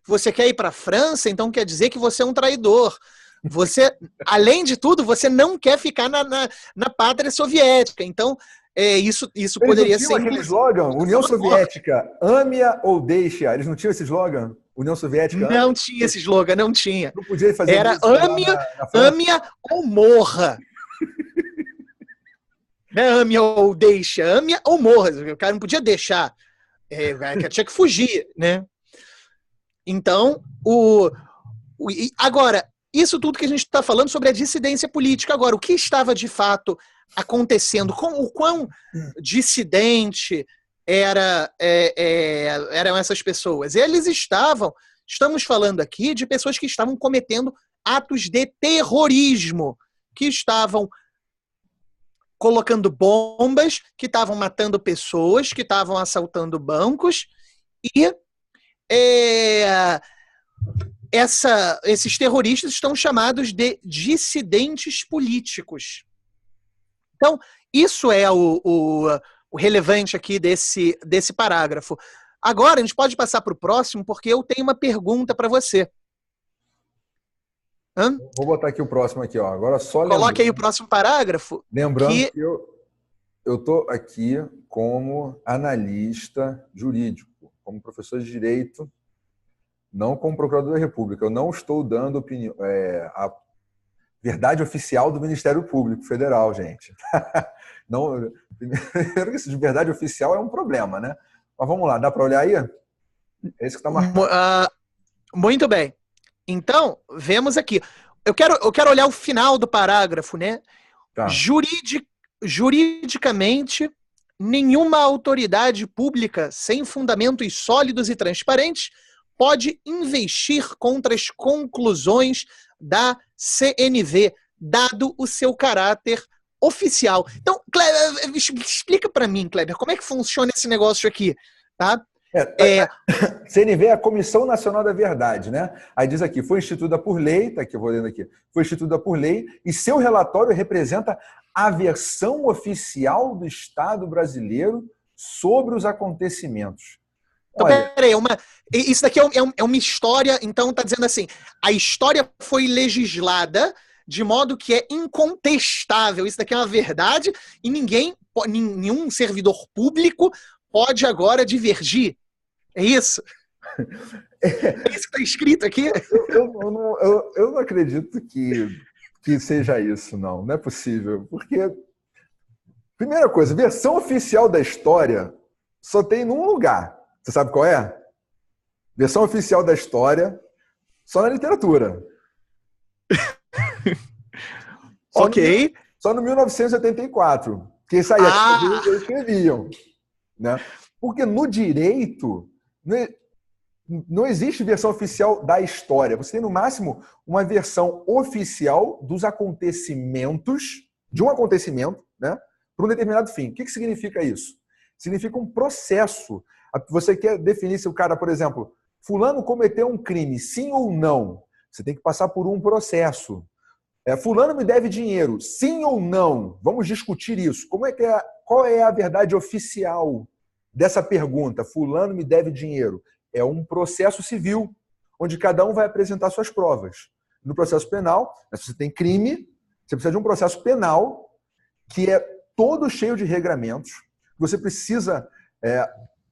Você quer ir para França? Então quer dizer que você é um traidor. Você, além de tudo, você não quer ficar na pátria soviética. Então, isso poderia ser... aquele slogan, União Soviética, ame-a ou deixa. Eles não tinham esse slogan? União Soviética? Não tinha esse slogan, não tinha. Não podia fazer era ame-a ou morra. né, ame ou deixa, ame ou morra. O cara não podia deixar, o cara tinha que fugir, né? Então, agora, isso tudo que a gente está falando sobre a dissidência política. Agora, o que estava de fato acontecendo? O quão dissidente eram essas pessoas? Estamos falando aqui de pessoas que estavam cometendo atos de terrorismo, que estavam colocando bombas, que estavam matando pessoas, que estavam assaltando bancos, e esses terroristas estão chamados de dissidentes políticos. Então, isso é o relevante aqui desse parágrafo. Agora, a gente pode passar para o próximo, porque eu tenho uma pergunta para você. Vou botar aqui o próximo aqui, ó. Agora só coloque aí o próximo parágrafo. Lembrando que eu estou aqui como analista jurídico, como professor de direito, não como procurador da República. Eu não estou dando a verdade oficial do Ministério Público Federal, gente. Não, primeiro, isso de verdade oficial é um problema, né? Mas vamos lá, dá para olhar aí? É isso que está marcado. Muito bem. Então, vemos aqui. Eu quero olhar o final do parágrafo, né? Tá. Juridicamente, nenhuma autoridade pública sem fundamentos sólidos e transparentes pode investir contra as conclusões da CNV, dado o seu caráter oficial. Então, Kleber, explica para mim, Kleber, como é que funciona esse negócio aqui, tá? CNV é a Comissão Nacional da Verdade, né? Aí diz aqui, foi instituída por lei, tá aqui, eu vou lendo aqui, foi instituída por lei e seu relatório representa a versão oficial do Estado brasileiro sobre os acontecimentos. Então, peraí, isso daqui é uma história, então tá dizendo assim, a história foi legislada de modo que é incontestável, isso daqui é uma verdade e nenhum servidor público pode agora divergir. É isso? É isso que está escrito aqui? Eu não acredito que seja isso, não. Não é possível. Porque, primeira coisa, versão oficial da história só tem num lugar. Você sabe qual é? Versão oficial da história só na literatura. Ok. Só no 1984. Que isso aí eles escreviam. Né? Porque no direito não existe versão oficial da história. Você tem, no máximo, uma versão oficial dos acontecimentos, de um acontecimento, né, para um determinado fim. O que significa isso? Significa um processo. Você quer definir se o cara, por exemplo, fulano cometeu um crime, sim ou não? Você tem que passar por um processo. Fulano me deve dinheiro, sim ou não? Vamos discutir isso. Qual é a verdade oficial dessa pergunta? Fulano me deve dinheiro. É um processo civil, onde cada um vai apresentar suas provas. No processo penal, se você tem crime, você precisa de um processo penal que é todo cheio de regramentos. Você precisa,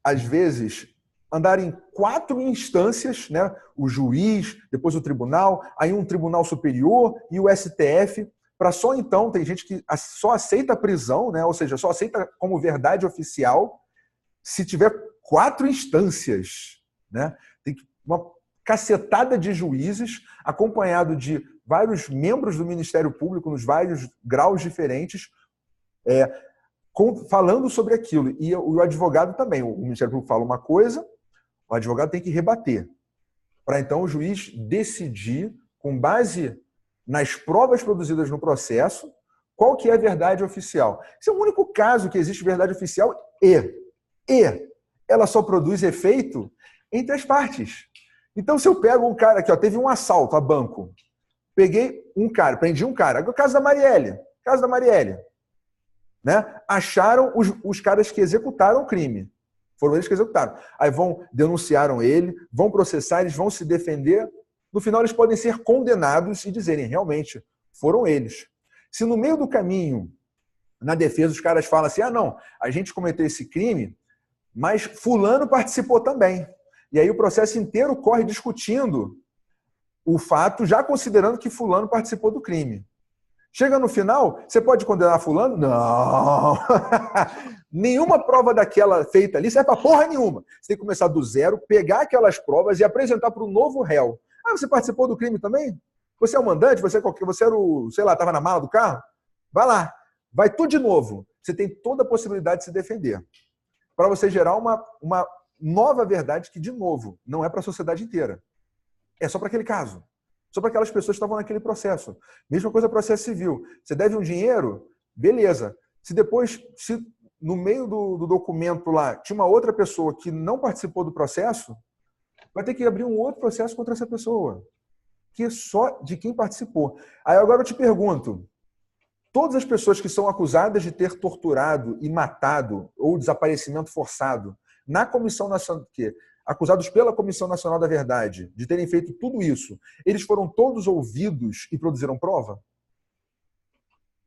às vezes, andar em 4 instâncias, né? O juiz, depois o tribunal, aí um tribunal superior e o STF, para só então, tem gente que só aceita a prisão, né? Ou seja, só aceita como verdade oficial se tiver 4 instâncias, né? Tem uma cacetada de juízes, acompanhado de vários membros do Ministério Público, nos vários graus diferentes, falando sobre aquilo. E o advogado também. O Ministério Público fala uma coisa, o advogado tem que rebater. Para então o juiz decidir, com base nas provas produzidas no processo, qual que é a verdade oficial. Esse é o único caso que existe verdade oficial e ela só produz efeito entre as partes. Então, se eu pego um cara aqui, teve um assalto a banco, peguei um cara, prendi um cara, o caso da Marielle, né? Acharam os caras que executaram o crime. Foram eles que executaram. Aí denunciaram ele, vão processar, eles vão se defender. No final, eles podem ser condenados e dizerem, realmente, foram eles. Se no meio do caminho, na defesa, os caras falam assim, não, a gente cometeu esse crime, mas fulano participou também. E aí o processo inteiro corre discutindo o fato, já considerando que fulano participou do crime. Chega no final, você pode condenar fulano? Não! Nenhuma prova daquela feita ali serve pra porra nenhuma. Você tem que começar do zero, pegar aquelas provas e apresentar para o novo réu. Ah, você participou do crime também? Você é o mandante? Você era o, sei lá, estava na mala do carro? Vai lá. Vai tudo de novo. Você tem toda a possibilidade de se defender. Para você gerar uma nova verdade que, de novo, não é para a sociedade inteira. É só para aquele caso. Só para aquelas pessoas que estavam naquele processo. Mesma coisa processo civil. Você deve um dinheiro? Beleza. Se depois, no meio do documento lá, tinha uma outra pessoa que não participou do processo, vai ter que abrir um outro processo contra essa pessoa. Que é só de quem participou. Aí agora eu te pergunto, todas as pessoas que são acusadas de ter torturado e matado ou desaparecimento forçado na Comissão Nacional, acusados pela Comissão Nacional da Verdade de terem feito tudo isso, eles foram todos ouvidos e produziram prova?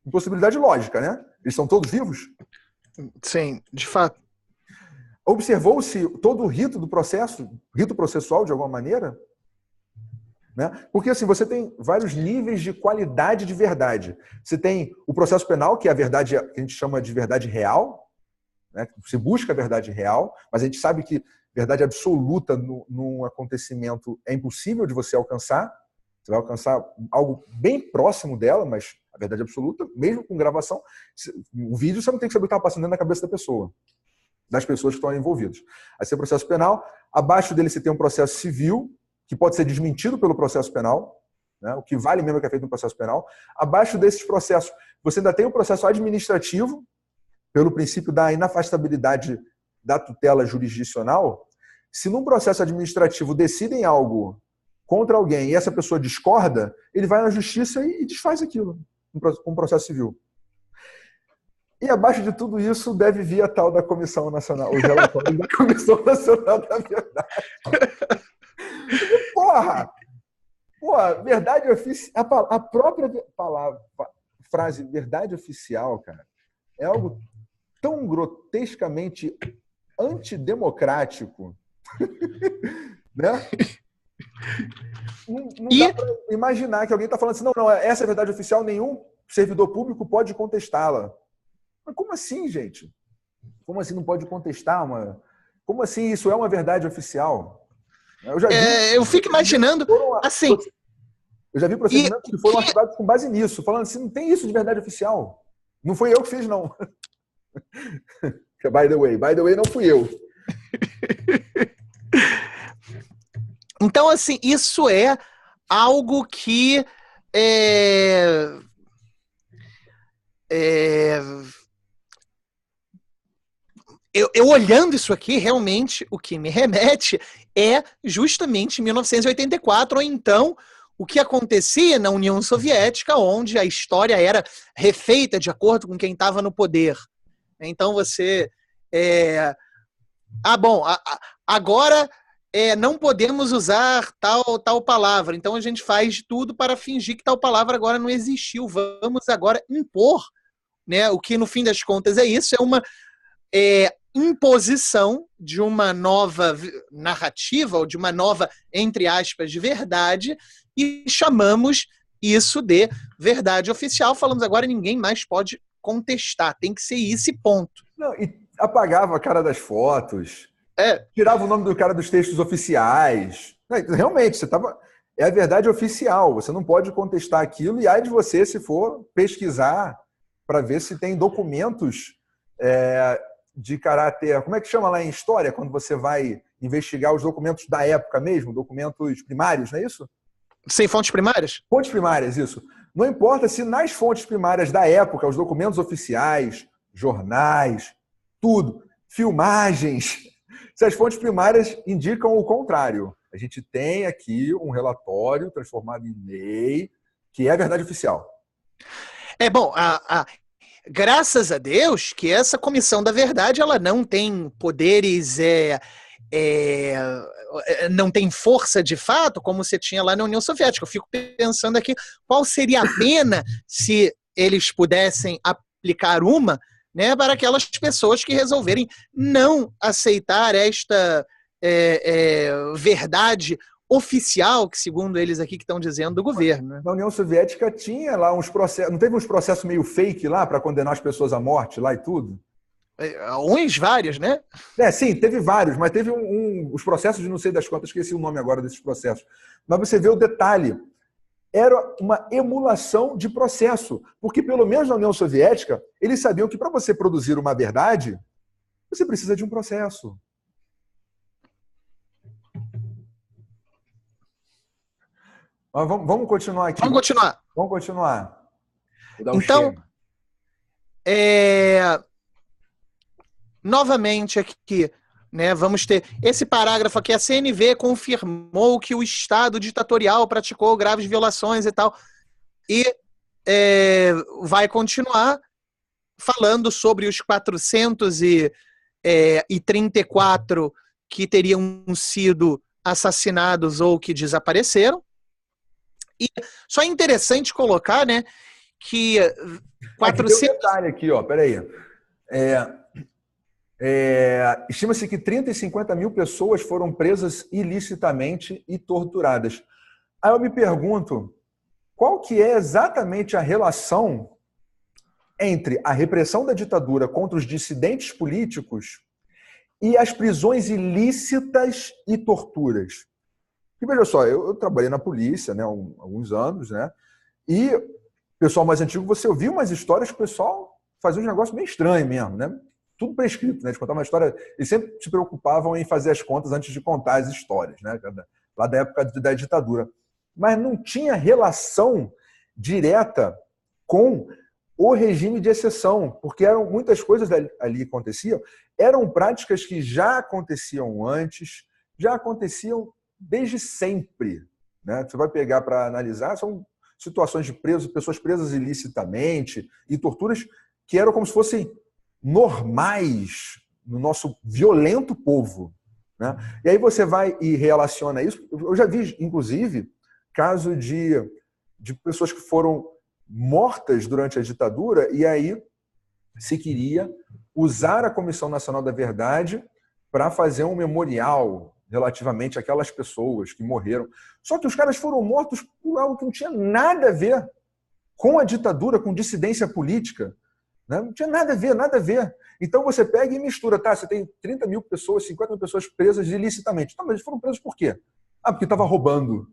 Impossibilidade lógica, né? Eles são todos vivos? Sim, de fato. Observou-se todo o rito do processo, rito processual de alguma maneira? Né? Porque assim, você tem vários níveis de qualidade de verdade. Você tem o processo penal, que é a verdade que a gente chama de verdade real, né? Você busca a verdade real, mas a gente sabe que verdade absoluta num acontecimento é impossível de você alcançar. Você vai alcançar algo bem próximo dela, mas a verdade absoluta, mesmo com gravação, um vídeo você não tem que saber o que está passando dentro da cabeça da pessoa, das pessoas que estão envolvidas. Aí você tem o processo penal, abaixo dele você tem um processo civil, que pode ser desmentido pelo processo penal, né? O que vale mesmo é que é feito no processo penal. Abaixo desses processos, você ainda tem o processo administrativo, pelo princípio da inafastabilidade da tutela jurisdicional. Se num processo administrativo decidem algo contra alguém e essa pessoa discorda, ele vai na justiça e desfaz aquilo, com um processo civil. E abaixo de tudo isso deve vir a tal da Comissão Nacional, os relatórios da Comissão Nacional da Verdade. Porra! Verdade oficial. A própria frase verdade oficial, cara, é algo tão grotescamente antidemocrático, né? Não dá pra imaginar que alguém está falando assim, não, essa é a verdade oficial, nenhum servidor público pode contestá-la. Mas como assim, gente? Como assim não pode contestar Como assim isso é uma verdade oficial? Eu fico imaginando, assim... Eu já vi procedimentos que foram ativados com base nisso, falando assim, não tem isso de verdade oficial. Não fui eu que fiz, não. By the way, não fui eu. Então, assim, isso é algo que eu olhando isso aqui, realmente, o que me remete é justamente 1984, ou então o que acontecia na União Soviética, onde a história era refeita de acordo com quem estava no poder. Então você... agora não podemos usar tal palavra, então a gente faz de tudo para fingir que tal palavra agora não existiu. Vamos agora impor, né, o que no fim das contas é isso, é uma imposição de uma nova narrativa, ou de uma nova, entre aspas, de verdade, e chamamos isso de verdade oficial. Falamos agora, ninguém mais pode contestar, tem que ser isso e ponto. Não, e apagava a cara das fotos, tirava o nome do cara dos textos oficiais. Realmente, você estava... É a verdade oficial, você não pode contestar aquilo, e aí de você, se for pesquisar para ver se tem documentos de caráter... Como é que chama lá em história, quando você vai investigar os documentos da época mesmo, documentos primários, não é isso? Sem fontes primárias? Fontes primárias, isso. Não importa se nas fontes primárias da época, os documentos oficiais, jornais, tudo, filmagens, se as fontes primárias indicam o contrário. A gente tem aqui um relatório transformado em lei, que é a verdade oficial. Graças a Deus que essa Comissão da Verdade ela não tem poderes, não tem força de fato, como você tinha lá na União Soviética. Eu fico pensando aqui qual seria a pena se eles pudessem aplicar uma, né, para aquelas pessoas que resolverem não aceitar esta verdade oficial, que segundo eles aqui que estão dizendo, do governo. Né? Na União Soviética tinha lá uns processos, não teve uns processos meio fake lá para condenar as pessoas à morte lá e tudo? Vários, né? Sim, teve vários, mas teve os processos de não sei das quantas, esqueci o nome agora desses processos. Mas você vê o detalhe. Era uma emulação de processo, porque pelo menos na União Soviética, eles sabiam que para você produzir uma verdade, você precisa de um processo. Mas vamos continuar aqui. Vamos continuar. Vamos continuar. Então, novamente aqui, né, vamos ter esse parágrafo aqui. A CNV confirmou que o Estado ditatorial praticou graves violações e tal. E vai continuar falando sobre os 434 que teriam sido assassinados ou que desapareceram. E só é interessante colocar, né, que 400... Aqui tem um detalhe aqui, ó, peraí. Estima-se que 30 e 50 mil pessoas foram presas ilicitamente e torturadas. Aí eu me pergunto, qual que é exatamente a relação entre a repressão da ditadura contra os dissidentes políticos e as prisões ilícitas e torturas? Porque, veja só, eu trabalhei na polícia, né, há alguns anos, né, e o pessoal mais antigo, você ouvia umas histórias que o pessoal fazia uns negócios meio estranhos mesmo, né? Tudo prescrito, né? De contar uma história. Eles sempre se preocupavam em fazer as contas antes de contar as histórias, né? Lá da época da ditadura. Mas não tinha relação direta com o regime de exceção, porque eram muitas coisas ali aconteciam, eram práticas que já aconteciam antes, já aconteciam desde sempre, né? Você vai pegar para analisar, são situações de pessoas presas ilicitamente e torturas que eram como se fossem normais no nosso violento povo, né? E aí você vai e relaciona isso. Eu já vi, inclusive, caso de pessoas que foram mortas durante a ditadura e aí se queria usar a Comissão Nacional da Verdade para fazer um memorial relativamente àquelas pessoas que morreram. Só que os caras foram mortos por algo que não tinha nada a ver com a ditadura, com dissidência política. Né? Não tinha nada a ver, nada a ver. Então você pega e mistura, tá? Você tem 30 mil pessoas, 50 mil pessoas presas ilicitamente. Tá, mas eles foram presos por quê? Porque estava roubando.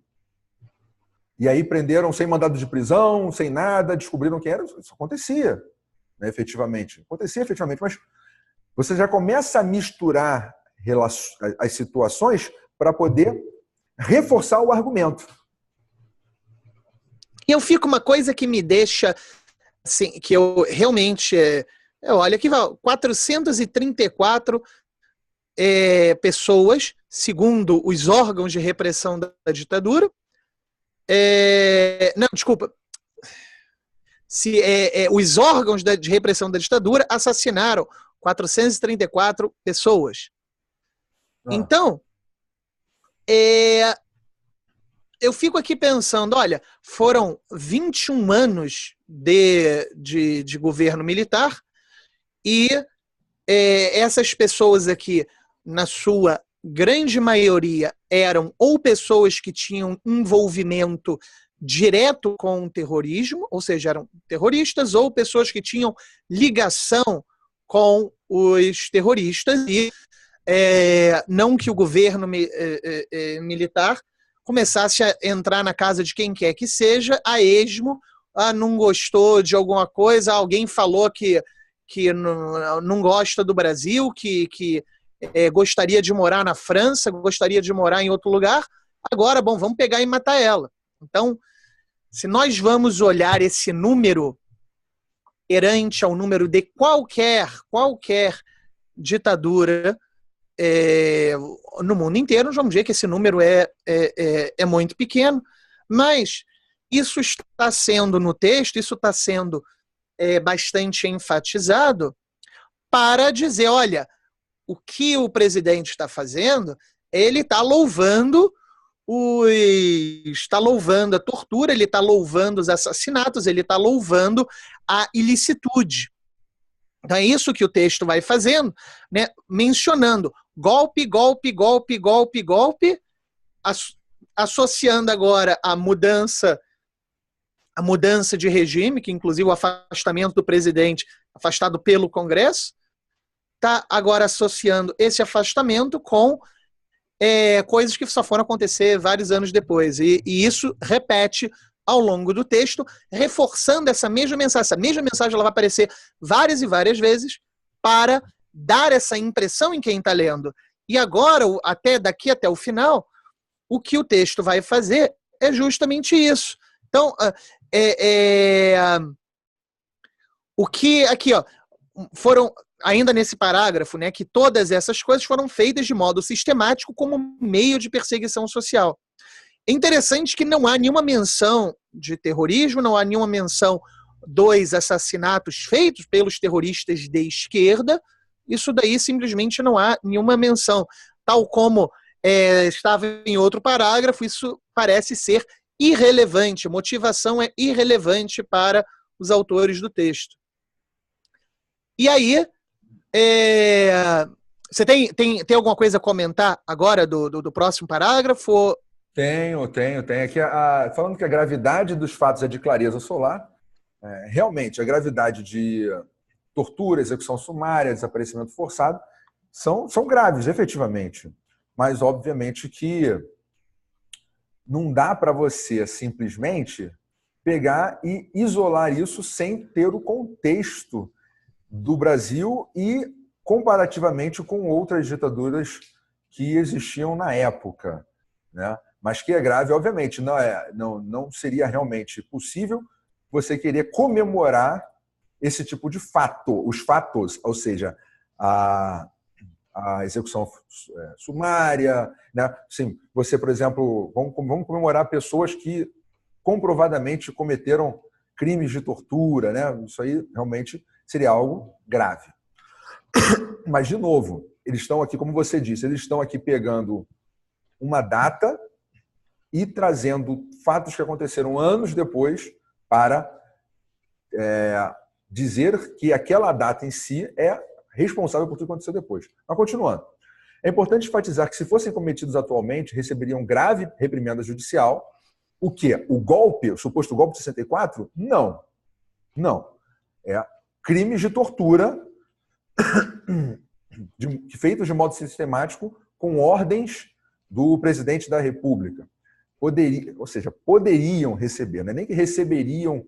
E aí prenderam sem mandado de prisão, sem nada, descobriram quem era. Isso acontecia, né, efetivamente. Acontecia efetivamente, mas você já começa a misturar as situações para poder reforçar o argumento. E eu fico uma coisa que me deixa, assim, que eu realmente, olha aqui, 434 pessoas, segundo os órgãos de repressão da ditadura, não, desculpa, os órgãos de repressão da ditadura assassinaram 434 pessoas. Então, eu fico aqui pensando, olha, foram 21 anos de governo militar e essas pessoas aqui, na sua grande maioria, eram ou pessoas que tinham envolvimento direto com o terrorismo, ou seja, eram terroristas, ou pessoas que tinham ligação com os terroristas e não que o governo militar começasse a entrar na casa de quem quer que seja, a esmo, não gostou de alguma coisa, alguém falou que não gosta do Brasil, que gostaria de morar na França, gostaria de morar em outro lugar, agora, bom, vamos pegar e matar ela. Então, se nós vamos olhar esse número perante ao número de qualquer ditadura no mundo inteiro, nós vamos ver que esse número é muito pequeno, mas isso está sendo no texto, isso está sendo bastante enfatizado para dizer, olha, o que o presidente está fazendo, ele está louvando a tortura, ele está louvando os assassinatos, ele está louvando a ilicitude. Então é isso que o texto vai fazendo, né? Mencionando golpe, golpe, golpe, golpe, golpe, associando agora a mudança de regime, que inclusive o afastamento do presidente, afastado pelo Congresso, está agora associando esse afastamento com coisas que só foram acontecer vários anos depois. E isso repete ao longo do texto, reforçando essa mesma mensagem. Essa mesma mensagem ela vai aparecer várias e várias vezes para dar essa impressão em quem está lendo. E agora, daqui até o final, o que o texto vai fazer é justamente isso. Então, o que aqui, foram, ainda nesse parágrafo, né, que todas essas coisas foram feitas de modo sistemático como meio de perseguição social. É interessante que não há nenhuma menção de terrorismo, não há nenhuma menção dos assassinatos feitos pelos terroristas de esquerda. Isso daí simplesmente não há nenhuma menção. Tal como estava em outro parágrafo, isso parece ser irrelevante. Motivação é irrelevante para os autores do texto. E aí, você tem alguma coisa a comentar agora do próximo parágrafo? Tenho. Aqui, falando que a gravidade dos fatos é de clareza solar, realmente a gravidade de tortura, execução sumária, desaparecimento forçado são graves, efetivamente. Mas, obviamente, que não dá para você simplesmente pegar e isolar isso sem ter o contexto do Brasil e comparativamente com outras ditaduras que existiam na época, né? Mas que é grave, obviamente. Não seria realmente possível você querer comemorar esse tipo de fato, os fatos, ou seja, a execução sumária, né? Sim, você, por exemplo, vamos comemorar pessoas que comprovadamente cometeram crimes de tortura, né? Isso aí realmente seria algo grave. Mas, de novo, eles estão aqui, como você disse, eles estão aqui pegando uma data e trazendo fatos que aconteceram anos depois para dizer que aquela data em si é responsável por tudo que aconteceu depois. Mas, continuando. É importante enfatizar que, se fossem cometidos atualmente, receberiam grave reprimenda judicial. O quê? O golpe, o suposto golpe de 64? Não. Crimes de tortura feitos de modo sistemático com ordens do presidente da República. Poderiam receber, não é nem que receberiam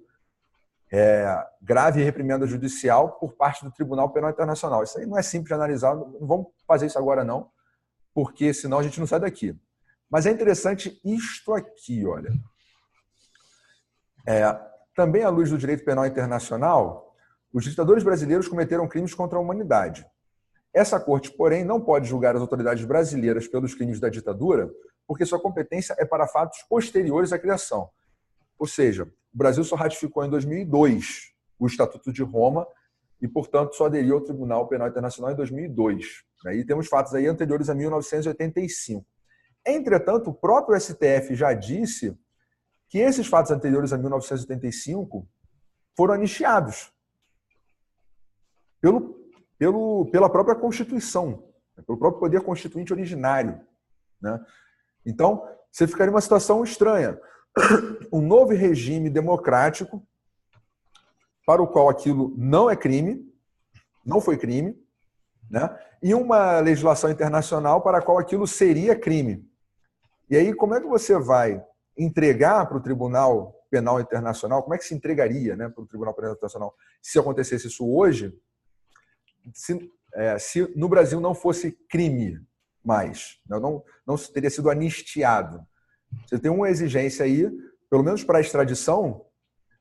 grave reprimenda judicial por parte do Tribunal Penal Internacional. Isso aí não é simples de analisar, não vamos fazer isso agora não, porque senão a gente não sai daqui. Mas é interessante isto aqui, olha. Também à luz do direito penal internacional, os ditadores brasileiros cometeram crimes contra a humanidade. Essa corte, porém, não pode julgar as autoridades brasileiras pelos crimes da ditadura, porque sua competência é para fatos posteriores à criação. Ou seja, o Brasil só ratificou em 2002 o Estatuto de Roma e, portanto, só aderiu ao Tribunal Penal Internacional em 2002. E temos fatos aí anteriores a 1985. Entretanto, o próprio STF já disse que esses fatos anteriores a 1985 foram anistiados pela própria Constituição, pelo próprio poder constituinte originário, né? Então, você ficaria em uma situação estranha. Um novo regime democrático para o qual aquilo não é crime, não foi crime, né? E uma legislação internacional para a qual aquilo seria crime. E aí, como é que você vai entregar para o Tribunal Penal Internacional, como é que se entregaria, né, para o Tribunal Penal Internacional se acontecesse isso hoje, se no Brasil não fosse crime mais, não teria sido anistiado? Você tem uma exigência aí, pelo menos para a extradição,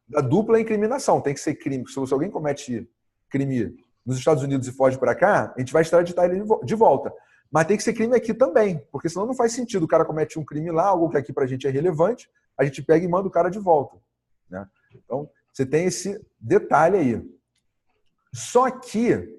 da dupla incriminação. Tem que ser crime. Se alguém comete crime nos Estados Unidos e foge para cá, a gente vai extraditar ele de volta. Mas tem que ser crime aqui também, porque senão não faz sentido. O cara comete um crime lá, algo que aqui para a gente é relevante, a gente pega e manda o cara de volta, né? Então, você tem esse detalhe aí. Só que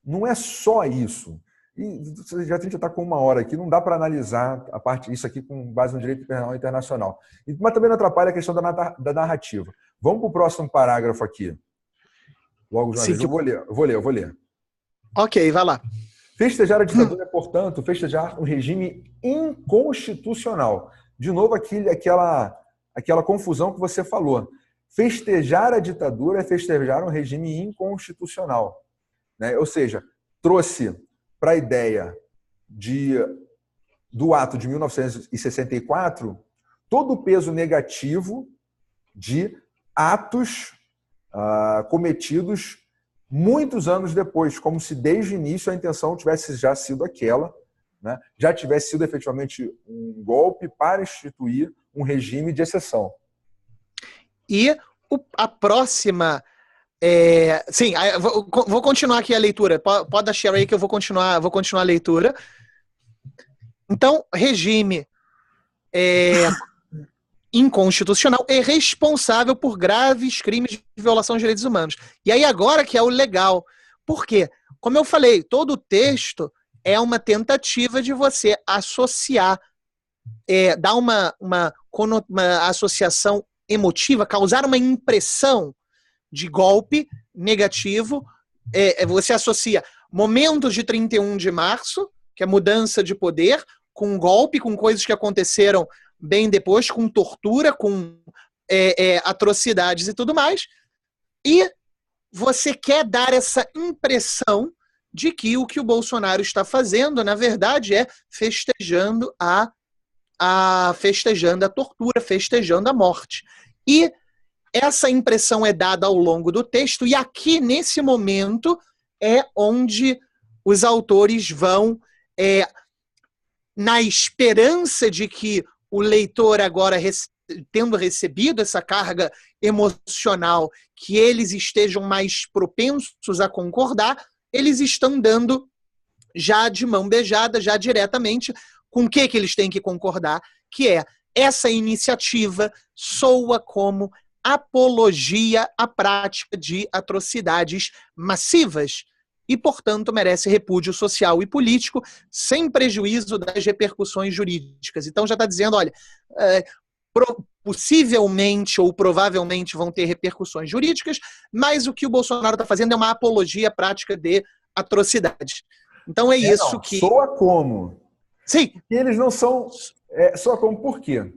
não é só isso. E a gente já está com 1 hora aqui, não dá para analisar isso aqui com base no direito penal internacional. Mas também não atrapalha a questão da narrativa. Vamos para o próximo parágrafo aqui. Logo de uma vez. Eu vou ler. Ok, vai lá. Festejar a ditadura é, portanto, festejar um regime inconstitucional, de novo, aquela confusão que você falou. Festejar a ditadura é festejar um regime inconstitucional, né? Ou seja, trouxe para a ideia do ato de 1964 todo o peso negativo de atos cometidos muitos anos depois, como se desde o início a intenção tivesse já sido aquela, né? Já tivesse sido efetivamente um golpe para instituir um regime de exceção. E a próxima... sim, vou continuar aqui a leitura. Pode dar share aí que eu vou continuar a leitura. Então, regime inconstitucional é responsável por graves crimes de violação de direitos humanos. E aí agora que é o legal. Por quê? Como eu falei, todo o texto é uma tentativa de você associar, dar uma associação emotiva, causar uma impressão de golpe negativo. Você associa momentos de 31 de março, que é mudança de poder, com golpe, com coisas que aconteceram bem depois, com tortura, com atrocidades e tudo mais. E você quer dar essa impressão de que o Bolsonaro está fazendo, na verdade, é festejando a tortura, festejando a morte. E essa impressão é dada ao longo do texto, e aqui, nesse momento, é onde os autores vão, na esperança de que o leitor agora, tendo recebido essa carga emocional, que eles estejam mais propensos a concordar, eles estão dando já de mão beijada, já diretamente, com o que eles têm que concordar, que é essa iniciativa soa como apologia à prática de atrocidades massivas e, portanto, merece repúdio social e político, sem prejuízo das repercussões jurídicas. Então já está dizendo, olha, possivelmente ou provavelmente vão ter repercussões jurídicas, mas o que o Bolsonaro está fazendo é uma apologia à prática de atrocidades. Então é isso que... Soa como? Sim. E eles não são... soa como por quê?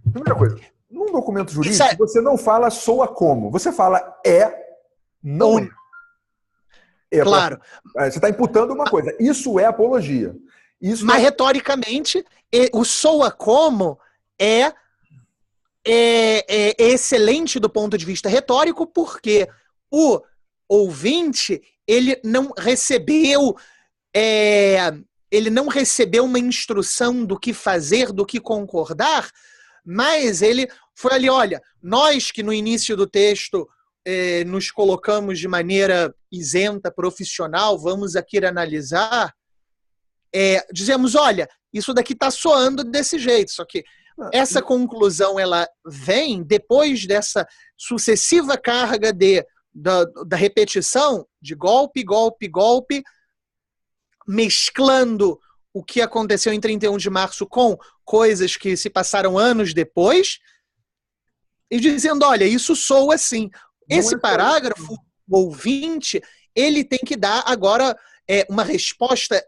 Primeira coisa, num documento jurídico, você não fala soa como. Você fala não é. Claro. Você está imputando uma coisa. Isso é apologia. Mas, retoricamente, o soa como é excelente do ponto de vista retórico, porque o ouvinte ele não recebeu uma instrução do que fazer, do que concordar, mas ele foi ali, olha, nós que no início do texto nos colocamos de maneira isenta, profissional, vamos aqui analisar, dizemos, olha, isso daqui está soando desse jeito, só que essa conclusão ela vem depois dessa sucessiva carga da repetição de golpe, golpe, golpe, mesclando o que aconteceu em 31 de março com coisas que se passaram anos depois, e dizendo, olha, isso soa assim. Esse parágrafo, o ouvinte, ele tem que dar agora uma resposta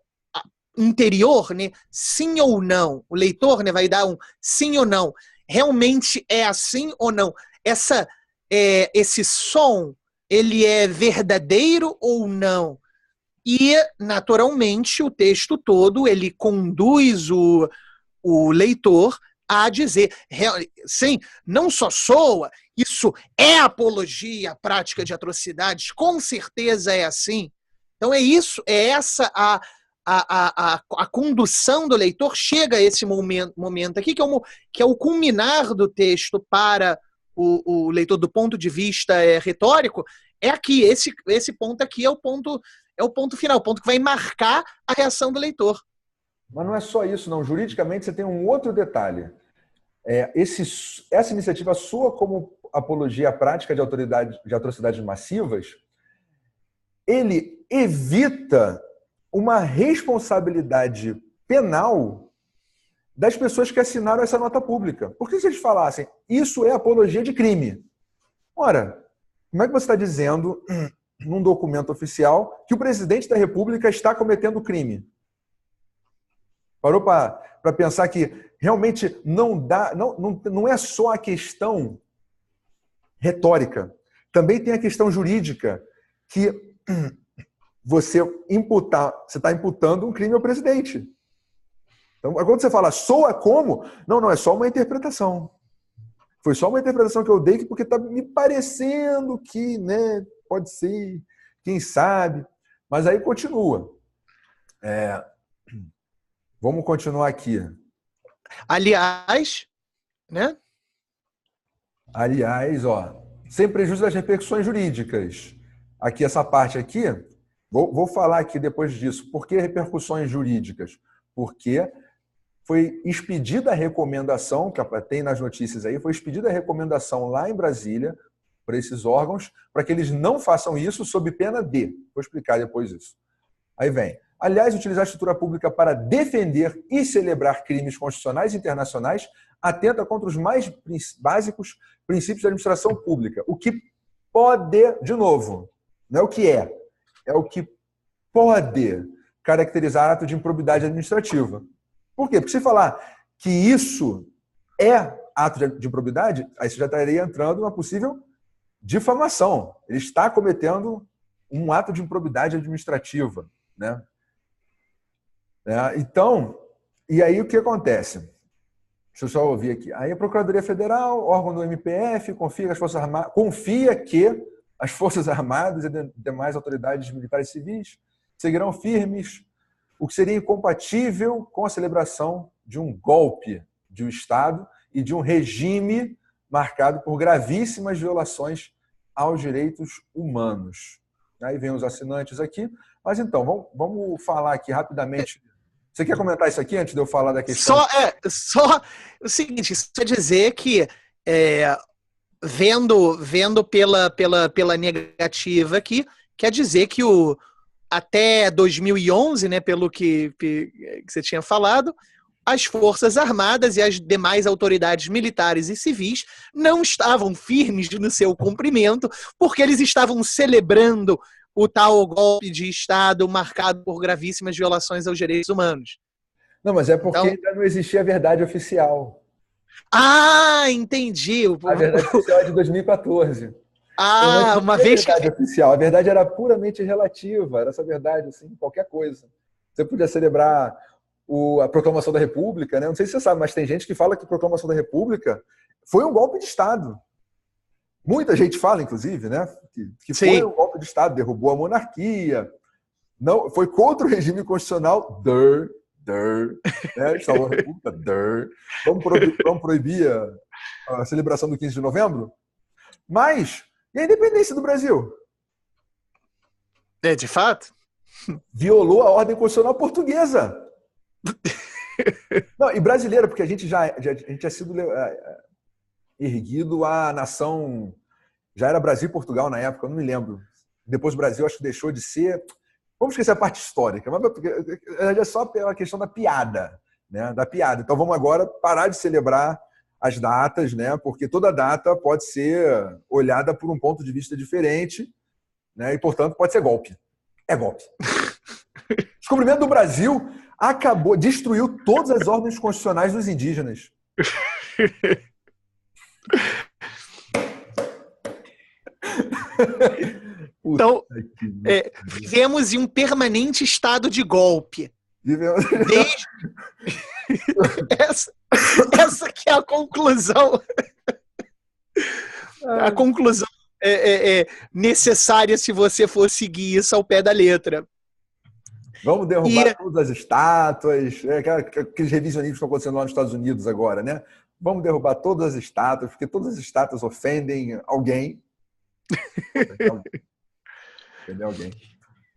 interior, né? Sim ou não. O leitor, né, vai dar um sim ou não. Realmente é assim ou não? Esse som, ele é verdadeiro ou não? E, naturalmente, o texto todo, ele conduz o leitor a dizer, sim, não só soa, isso é apologia à prática de atrocidades, com certeza é assim. Então é isso, é essa a condução do leitor, chega a esse momento aqui, que é o culminar do texto para o leitor do ponto de vista retórico, é aqui, esse ponto aqui é o ponto final, o ponto que vai marcar a reação do leitor. Mas não é só isso, não. Juridicamente, você tem um outro detalhe. Essa iniciativa soa como apologia à prática de atrocidades massivas. Ele evita uma responsabilidade penal das pessoas que assinaram essa nota pública. Porque se eles falassem, isso é apologia de crime. Ora, como é que você está dizendo, num documento oficial, que o presidente da República está cometendo crime? Parou para pensar que realmente não dá, não é só a questão retórica, também tem a questão jurídica, que você está imputando um crime ao presidente. Então, quando você fala soa como, não, é só uma interpretação. Foi só uma interpretação que eu dei porque está me parecendo que, né, pode ser, quem sabe. Mas aí continua. Vamos continuar aqui. Aliás, né? Aliás, sem prejuízo das repercussões jurídicas. Aqui, essa parte aqui, vou falar aqui depois disso. Por que repercussões jurídicas? Porque foi expedida a recomendação, que tem nas notícias aí, foi expedida a recomendação lá em Brasília, para esses órgãos, para que eles não façam isso sob pena de. Vou explicar depois isso. Aí vem. Aliás, utilizar a estrutura pública para defender e celebrar crimes constitucionais e internacionais atenta contra os mais básicos princípios da administração pública. O que pode, de novo, não é o que é o que pode caracterizar ato de improbidade administrativa. Por quê? Porque se falar que isso é ato de improbidade, aí você já estaria entrando numa possível difamação. Ele está cometendo um ato de improbidade administrativa, né? Então, e aí o que acontece? Deixa eu só ouvir aqui. Aí a Procuradoria Federal, órgão do MPF, confia que as Forças Armadas e demais autoridades militares e civis seguirão firmes, o que seria incompatível com a celebração de um golpe de um Estado e de um regime marcado por gravíssimas violações aos direitos humanos. Aí vem os assinantes aqui. Mas então, vamos falar aqui rapidamente. Você quer comentar isso aqui antes de eu falar da questão? Só o seguinte, isso quer dizer que vendo pela negativa aqui, quer dizer que até 2011, né, pelo que você tinha falado, as Forças Armadas e as demais autoridades militares e civis não estavam firmes no seu cumprimento, porque eles estavam celebrando o tal golpe de Estado marcado por gravíssimas violações aos direitos humanos. Não, mas é porque ainda não existia a verdade oficial. Ah, entendi. A verdade oficial é de 2014. Uma vez que... A verdade oficial, a verdade era puramente relativa, era essa verdade, assim, qualquer coisa. Você podia celebrar a Proclamação da República, né? Não sei se você sabe, mas tem gente que fala que a Proclamação da República foi um golpe de Estado. Muita gente fala, inclusive, né? Que foi um golpe de Estado, derrubou a monarquia, não, foi contra o regime constitucional, né? Instalou a República, vamos proibir a celebração do 15 de novembro? Mas, e a independência do Brasil? De fato? Violou a ordem constitucional portuguesa. Não, e brasileira, porque a gente tinha sido erguido a nação, já era Brasil e Portugal na época, eu não me lembro. Depois o Brasil acho que deixou de ser. Vamos esquecer a parte histórica, mas é só pela questão da piada, né? Da piada. Então vamos agora parar de celebrar as datas, né? Porque toda data pode ser olhada por um ponto de vista diferente, né? E portanto pode ser golpe. É golpe. O descobrimento do Brasil destruiu todas as ordens constitucionais dos indígenas. Então, vivemos em um permanente estado de golpe. Essa que é a conclusão. A conclusão é necessária se você for seguir isso ao pé da letra. Vamos derrubar todas as estátuas, aqueles revisionistas que estão acontecendo lá nos Estados Unidos agora, né? Vamos derrubar todas as estátuas, porque todas as estátuas ofendem alguém. Ofendem alguém,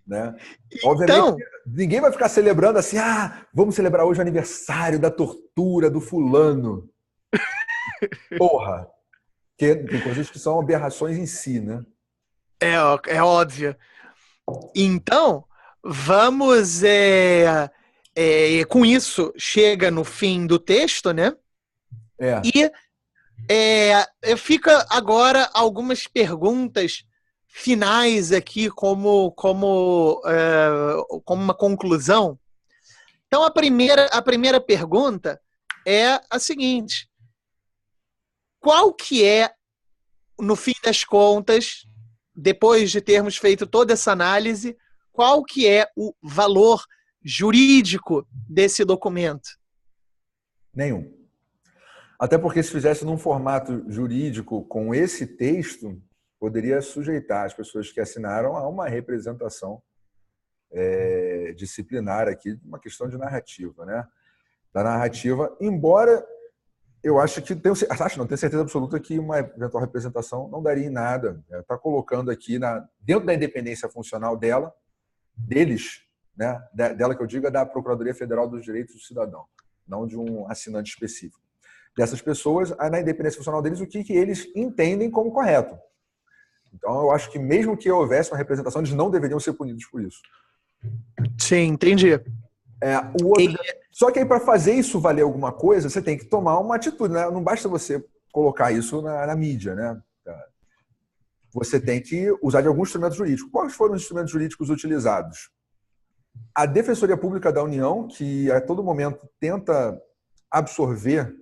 né? Obviamente, ninguém vai ficar celebrando assim, vamos celebrar hoje o aniversário da tortura do fulano. Porra! Porque tem coisas que são aberrações em si, né? É óbvio. Então, vamos... com isso, chega no fim do texto, né? E fica agora algumas perguntas finais aqui como uma conclusão. Então, a primeira pergunta é a seguinte: qual que é, no fim das contas, depois de termos feito toda essa análise, qual que é o valor jurídico desse documento? Nenhum. Até porque se fizesse num formato jurídico com esse texto, poderia sujeitar as pessoas que assinaram a uma representação disciplinar aqui, uma questão de narrativa, né? Da narrativa, embora eu acho que tenho certeza absoluta que uma eventual representação não daria em nada. Está colocando aqui dentro da independência funcional deles, né? Dela que eu digo é da Procuradoria Federal dos Direitos do Cidadão, não de um assinante específico. Dessas pessoas, na independência funcional deles, o que eles entendem como correto. Então, eu acho que mesmo que houvesse uma representação, eles não deveriam ser punidos por isso. Sim, entendi. Só que aí, para fazer isso valer alguma coisa, você tem que tomar uma atitude, né? Não basta você colocar isso na mídia, né? Você tem que usar de alguns instrumentos jurídicos. Quais foram os instrumentos jurídicos utilizados? A Defensoria Pública da União, que a todo momento tenta absorver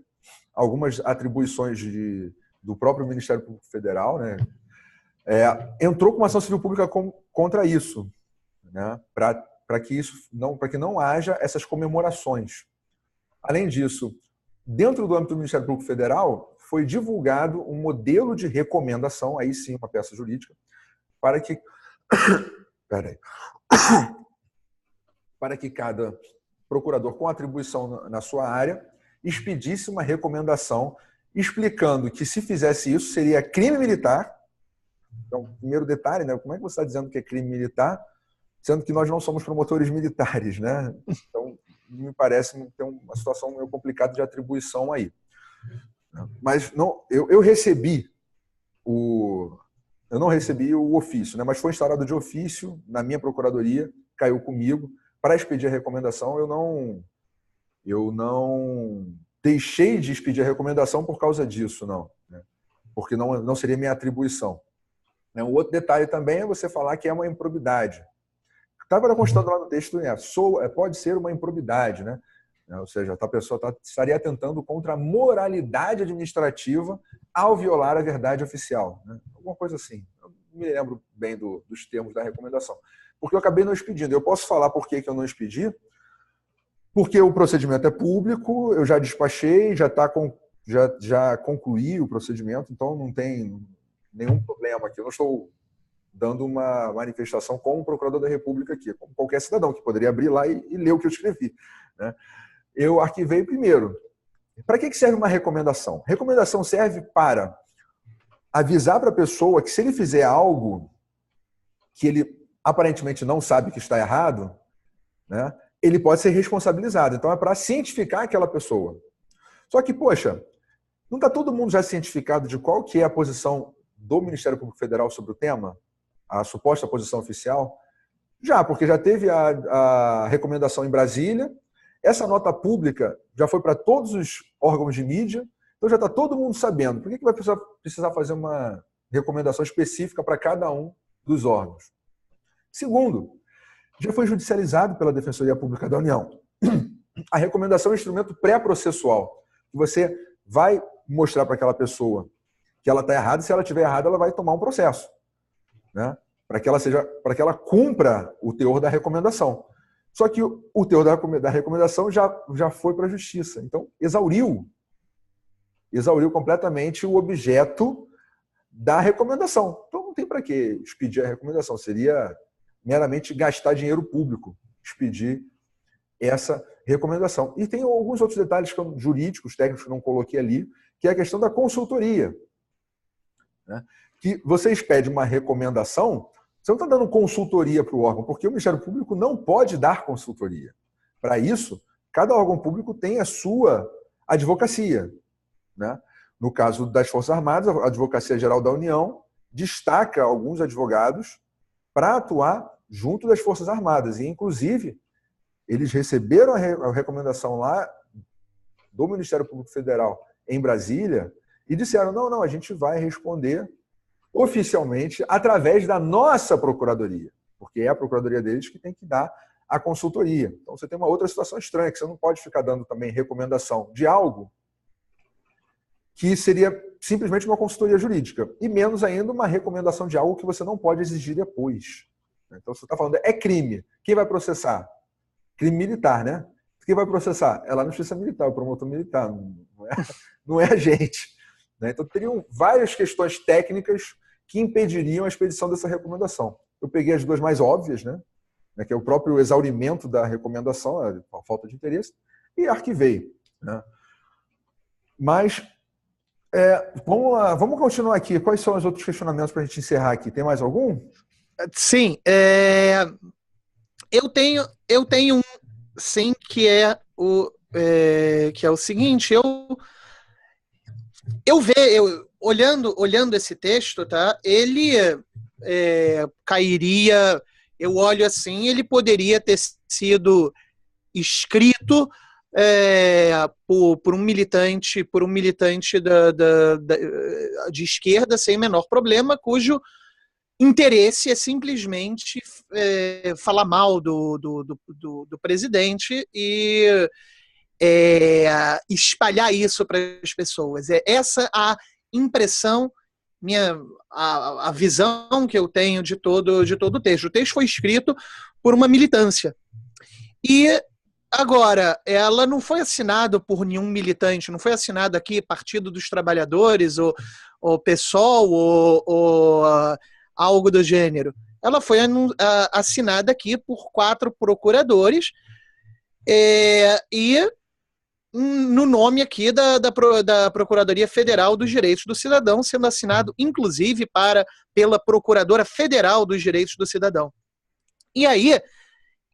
algumas atribuições do próprio Ministério Público Federal, né? Entrou com uma ação civil pública contra isso, né? Para que não haja essas comemorações. Além disso, dentro do âmbito do Ministério Público Federal, foi divulgado um modelo de recomendação, aí sim uma peça jurídica, para que cada procurador com atribuição na sua área expedisse uma recomendação explicando que, se fizesse isso, seria crime militar. Então, primeiro detalhe, né? Como é que você está dizendo que é crime militar, sendo que nós não somos promotores militares, né? Então, me parece ter uma situação meio complicada de atribuição aí. Mas não, eu não recebi o ofício, né? Mas foi instaurado de ofício na minha procuradoria, caiu comigo. Para expedir a recomendação, eu não deixei de expedir a recomendação por causa disso, não, né? Porque não seria minha atribuição. Um outro detalhe também é você falar que é uma improbidade. Estava constando lá no texto, né? Pode ser uma improbidade, né? Ou seja, a pessoa estaria atentando contra a moralidade administrativa ao violar a verdade oficial, né? Alguma coisa assim. Eu não me lembro bem dos termos da recomendação. Porque eu acabei não expedindo. Eu posso falar por que eu não expedi? Porque o procedimento é público, eu já despachei, já concluí o procedimento, então não tem nenhum problema aqui. Eu não estou dando uma manifestação como procurador da República aqui, como qualquer cidadão que poderia abrir lá e ler o que eu escrevi, né? Eu arquivei primeiro. Para que serve uma recomendação? Recomendação serve para avisar para a pessoa que, se ele fizer algo que ele aparentemente não sabe que está errado, né, ele pode ser responsabilizado. Então, é para cientificar aquela pessoa. Só que, poxa, não está todo mundo já cientificado de qual que é a posição do Ministério Público Federal sobre o tema? A suposta posição oficial? Já, porque já teve a recomendação em Brasília, essa nota pública já foi para todos os órgãos de mídia, então já está todo mundo sabendo. Por que vai precisar fazer uma recomendação específica para cada um dos órgãos? Segundo, já foi judicializado pela Defensoria Pública da União. A recomendação é um instrumento pré-processual, que você vai mostrar para aquela pessoa que ela está errada, e se ela estiver errada, ela vai tomar um processo, né? Para que ela cumpra o teor da recomendação. Só que o teor da recomendação já foi para a justiça. Então, exauriu completamente o objeto da recomendação. Então, não tem para que expedir a recomendação. Seria meramente gastar dinheiro público expedir essa recomendação. E tem alguns outros detalhes jurídicos, técnicos, que não coloquei ali, que é a questão da consultoria, né? Que você expede uma recomendação, você não está dando consultoria para o órgão, porque o Ministério Público não pode dar consultoria. Para isso, cada órgão público tem a sua advocacia, né? No caso das Forças Armadas, a Advocacia Geral da União destaca alguns advogados para atuar junto das Forças Armadas. E, inclusive, eles receberam a recomendação lá do Ministério Público Federal em Brasília e disseram, não, a gente vai responder oficialmente através da nossa Procuradoria, porque é a Procuradoria deles que tem que dar a consultoria. Então, você tem uma outra situação estranha, que você não pode ficar dando também recomendação de algo que seria simplesmente uma consultoria jurídica, e menos ainda uma recomendação de algo que você não pode exigir depois. Então, você está falando, é crime. Quem vai processar? Crime militar, né? Quem vai processar? É lá na Justiça Militar, o promotor militar, não é a gente. Então, teriam várias questões técnicas que impediriam a expedição dessa recomendação. Eu peguei as duas mais óbvias, né? Que é o próprio exaurimento da recomendação, a falta de interesse, e arquivei. Né? Mas, vamos lá, vamos continuar aqui. Quais são os outros questionamentos para a gente encerrar aqui? Tem mais algum? Sim, eu tenho um, sim, que é o seguinte, olhando esse texto, tá? Ele cairia, eu olho assim, ele poderia ter sido escrito por um militante de esquerda sem menor problema, cujo interesse é simplesmente falar mal do presidente e espalhar isso para as pessoas. É essa a impressão, a visão que eu tenho de todo o texto. O texto foi escrito por uma militância. E agora, ela não foi assinada por nenhum militante, não foi assinada aqui Partido dos Trabalhadores, ou PSOL, ou algo do gênero. Ela foi assinada aqui por 4 procuradores e no nome aqui da Procuradoria Federal dos Direitos do Cidadão, sendo assinado, inclusive, pela Procuradora Federal dos Direitos do Cidadão. E aí,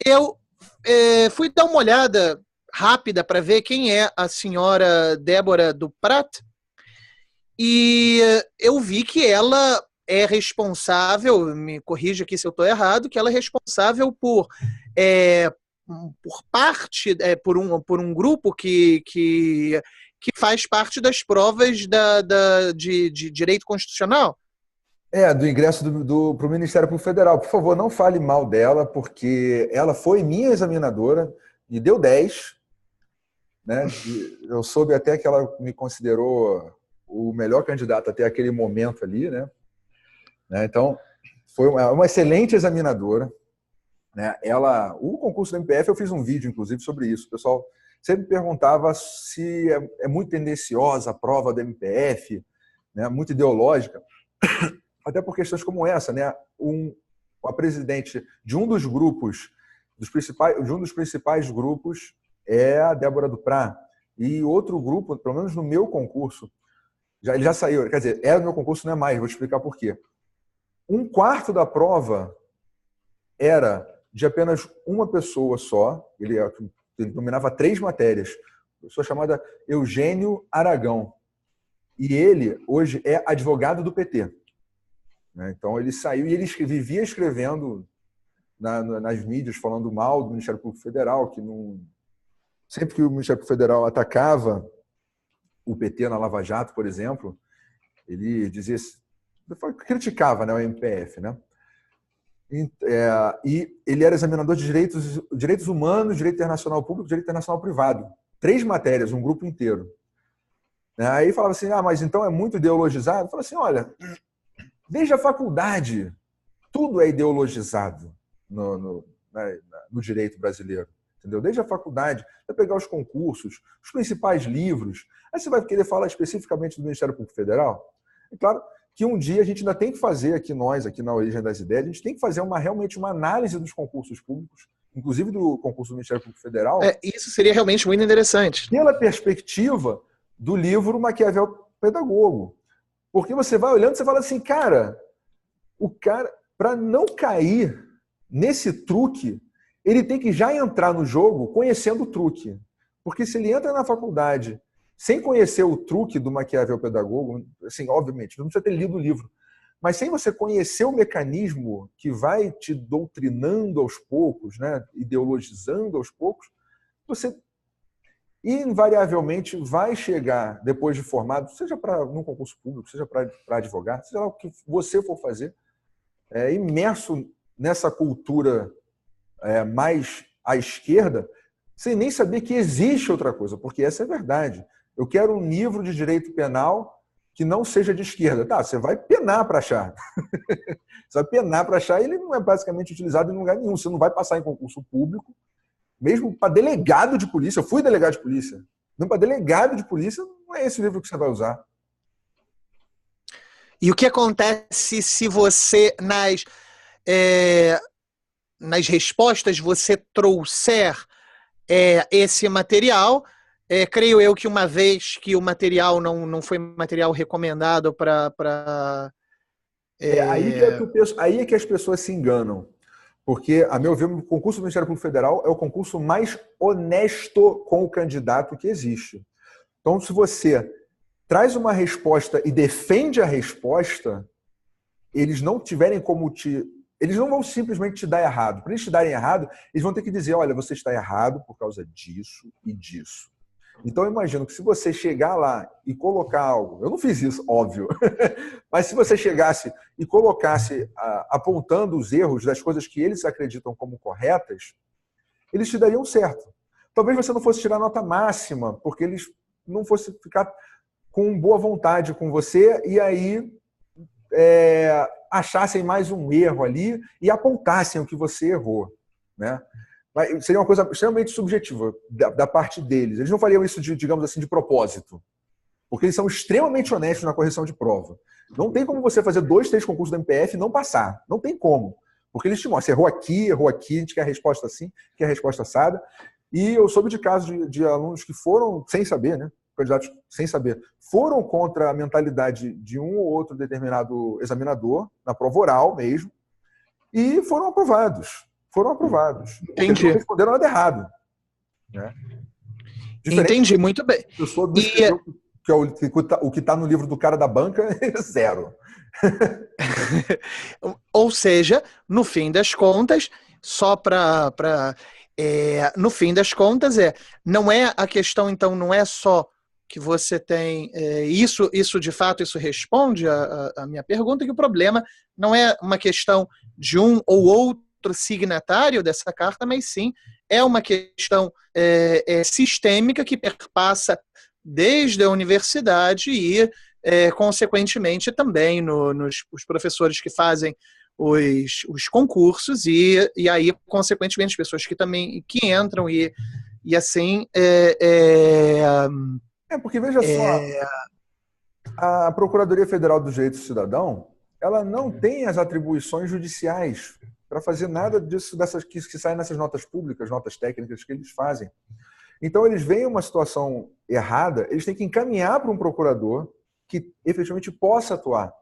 eu fui dar uma olhada rápida para ver quem é a senhora Débora Duprat, e eu vi que ela é responsável, me corrija aqui se eu estou errado, que ela é responsável por parte, por um grupo que faz parte das provas de direito constitucional. Do ingresso para o Ministério Público Federal. Por favor, não fale mal dela, porque ela foi minha examinadora e deu 10. Né? Eu soube até que ela me considerou o melhor candidato até aquele momento ali. Né? Então, foi uma excelente examinadora. Né? O concurso do MPF, eu fiz um vídeo, inclusive, sobre isso. O pessoal sempre perguntava se é muito tendenciosa a prova do MPF, né? Muito ideológica. Até por questões como essa, né? A presidente de um dos grupos, de um dos principais grupos, é a Débora Duprat. E outro grupo, pelo menos no meu concurso, ele já saiu, quer dizer, era no meu concurso, não é mais, vou te explicar por quê. 1/4 da prova era de apenas uma pessoa só, ele dominava 3 matérias, uma pessoa chamada Eugênio Aragão. E ele, hoje, é advogado do PT. Então, ele saiu e ele vivia escrevendo nas mídias, falando mal do Ministério Público Federal, que sempre que o Ministério Público Federal atacava o PT na Lava Jato, por exemplo, ele dizia, criticava, né, o MPF. Né? E ele era examinador de direitos humanos, direito internacional público, direito internacional privado. 3 matérias, um grupo inteiro. Aí falava assim, mas então é muito ideologizado? Eu falava assim, olha, desde a faculdade, tudo é ideologizado no direito brasileiro. Entendeu? Desde a faculdade, vai pegar os concursos, os principais livros. Aí você vai querer falar especificamente do Ministério Público Federal? É claro que um dia a gente ainda tem que fazer aqui na Origem das Ideias, a gente tem que fazer realmente uma análise dos concursos públicos, inclusive do concurso do Ministério Público Federal. Isso seria realmente muito interessante. Pela perspectiva do livro Maquiavel Pedagogo. Porque você vai olhando e você fala assim, o cara, para não cair nesse truque, ele tem que já entrar no jogo conhecendo o truque. Porque se ele entra na faculdade sem conhecer o truque do Maquiavel Pedagogo, assim, obviamente, não precisa ter lido o livro, mas sem você conhecer o mecanismo que vai te doutrinando aos poucos, né, ideologizando aos poucos, você invariavelmente vai chegar, depois de formado, seja num concurso público, seja para advogar, seja lá o que você for fazer, imerso nessa cultura mais à esquerda, sem nem saber que existe outra coisa, porque essa é a verdade. Eu quero um livro de direito penal que não seja de esquerda. Tá, você vai penar para achar. Você vai penar para achar, e ele não é basicamente utilizado em lugar nenhum. Você não vai passar em concurso público, mesmo para delegado de polícia. Eu fui delegado de polícia. Não, para delegado de polícia, não é esse o livro que você vai usar. E o que acontece se você, nas respostas, você trouxer esse material? Creio eu que uma vez que o material não foi material recomendado para... Aí é que as pessoas se enganam. Porque, a meu ver, o concurso do Ministério Público Federal é o concurso mais honesto com o candidato que existe. Então, se você traz uma resposta e defende a resposta, eles não tiverem como eles não vão simplesmente te dar errado. Para eles te darem errado, eles vão ter que dizer, olha, você está errado por causa disso e disso. Então, eu imagino que se você chegar lá e colocar algo... Eu não fiz isso, óbvio. Mas se você chegasse e colocasse, apontando os erros das coisas que eles acreditam como corretas, eles te dariam certo. Talvez você não fosse tirar nota máxima, porque eles não fossem ficar com boa vontade com você e aí achassem mais um erro ali e apontassem o que você errou, né? Mas seria uma coisa extremamente subjetiva da parte deles. Eles não fariam isso, digamos assim, de propósito. Porque eles são extremamente honestos na correção de prova. Não tem como você fazer 2, 3 concursos da MPF e não passar. Não tem como. Porque eles te mostram, você errou aqui, a gente quer a resposta assim, quer a resposta assada. E eu soube de casos de alunos que foram, sem saber, né? Candidatos sem saber, foram contra a mentalidade de um ou outro determinado examinador, na prova oral mesmo, e foram aprovados. Entendi. Não responderam nada errado. Né? Entendi, muito bem. A pessoa não escreveu que o que está no livro do cara da banca é 0. Ou seja, no fim das contas, no fim das contas, não é a questão, então, não é só que você tem isso de fato, isso responde a minha pergunta, que o problema não é uma questão de um ou outro signatário dessa carta, mas sim é uma questão sistêmica que perpassa desde a universidade e, consequentemente, também os professores que fazem os concursos e aí, consequentemente, as pessoas que também que entram e assim... porque, veja só, a Procuradoria Federal do Direito do Cidadão, ela não tem as atribuições judiciais para fazer nada disso que saem nessas notas públicas, notas técnicas que eles fazem. Então, eles veem uma situação errada, eles têm que encaminhar para um procurador que efetivamente possa atuar.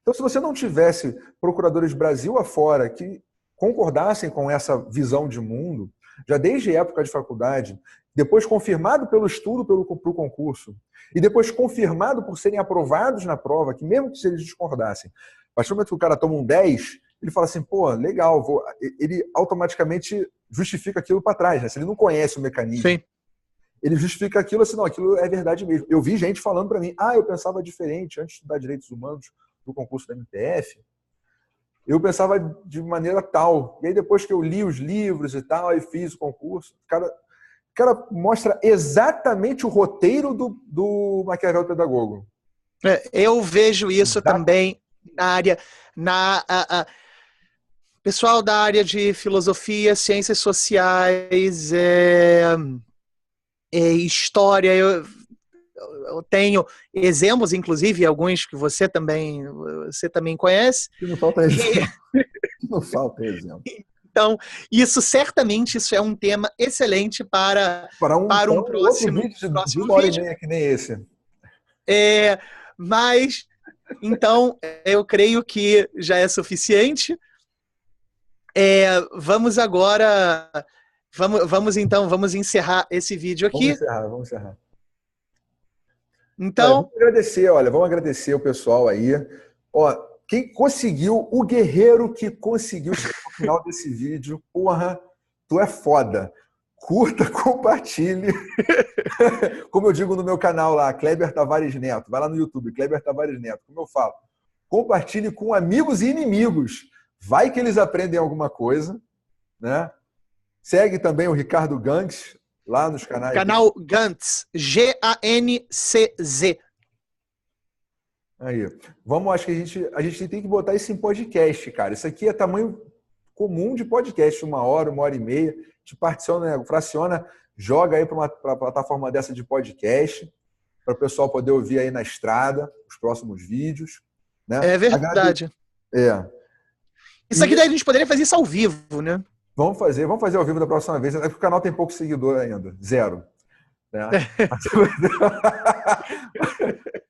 Então, se você não tivesse procuradores Brasil afora que concordassem com essa visão de mundo, já desde a época de faculdade, depois confirmado pelo estudo para o concurso, e depois confirmado por serem aprovados na prova, que mesmo que se eles discordassem, a partir do momento que o cara toma um 10, ele fala assim, pô, legal, ele automaticamente justifica aquilo para trás, né? Se ele não conhece o mecanismo. Sim. Ele justifica aquilo assim, não, aquilo é verdade mesmo. Eu vi gente falando para mim, eu pensava diferente antes de estudar direitos humanos no concurso da MPF, eu pensava de maneira tal. E aí depois que eu li os livros e tal, e fiz o concurso, o cara mostra exatamente o roteiro do Maquiavel Pedagogo. Eu vejo isso também na área... pessoal da área de filosofia, ciências sociais, história, eu tenho exemplos, inclusive alguns que você também conhece. Não falta exemplo. Não falta exemplo. Então, isso é um tema excelente para um próximo vídeo. Uma hora e meia que nem esse. Mas, então, eu creio que já é suficiente. Vamos agora... Vamos encerrar esse vídeo aqui. Vamos encerrar. Então... Vamos agradecer o pessoal aí. Quem conseguiu, o guerreiro que conseguiu chegar ao final desse vídeo, porra, tu é foda. Curta, compartilhe. Como eu digo no meu canal lá, Kleber Tavares Neto. Vai lá no YouTube, Kleber Tavares Neto. Como eu falo, compartilhe com amigos e inimigos. Vai que eles aprendem alguma coisa, né? Segue também o Ricardo Gantz lá nos canais. Canal Gantz, G-A-N-C-Z. Aí. Acho que a gente tem que botar isso em podcast, cara. Isso aqui é tamanho comum de podcast, 1 hora e meia. A gente particiona, fraciona, joga aí para uma plataforma dessa de podcast, para o pessoal poder ouvir aí na estrada os próximos vídeos. Né? É verdade. Isso aqui daí a gente poderia fazer isso ao vivo, né? Vamos fazer ao vivo da próxima vez. É que o canal tem pouco seguidor ainda, 0. Né?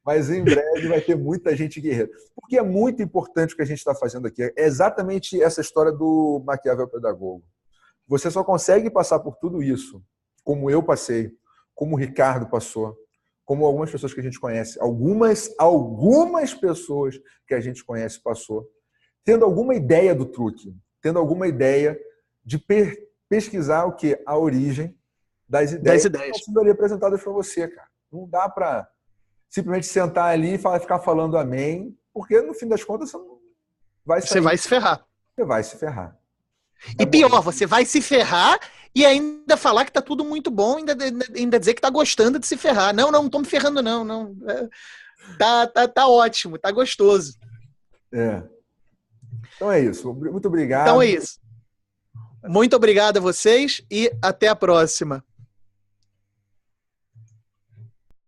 Mas em breve vai ter muita gente guerreira. Porque é muito importante o que a gente está fazendo aqui. É exatamente essa história do Maquiavel Pedagogo. Você só consegue passar por tudo isso, como eu passei, como o Ricardo passou, como algumas pessoas que a gente conhece, algumas pessoas que a gente conhece passou, tendo alguma ideia do truque, tendo alguma ideia de pesquisar o que? A origem das ideias que estão sendo ali apresentadas para você, cara. Não dá para simplesmente sentar ali e ficar falando amém, porque no fim das contas você não vai sair. Você vai se ferrar. Você vai se ferrar. E pior, você vai se ferrar e ainda falar que tá tudo muito bom, ainda dizer que tá gostando de se ferrar. Não tô me ferrando, não. Tá ótimo, tá gostoso. Então é isso. Muito obrigado. Então é isso. Muito obrigado a vocês e até a próxima.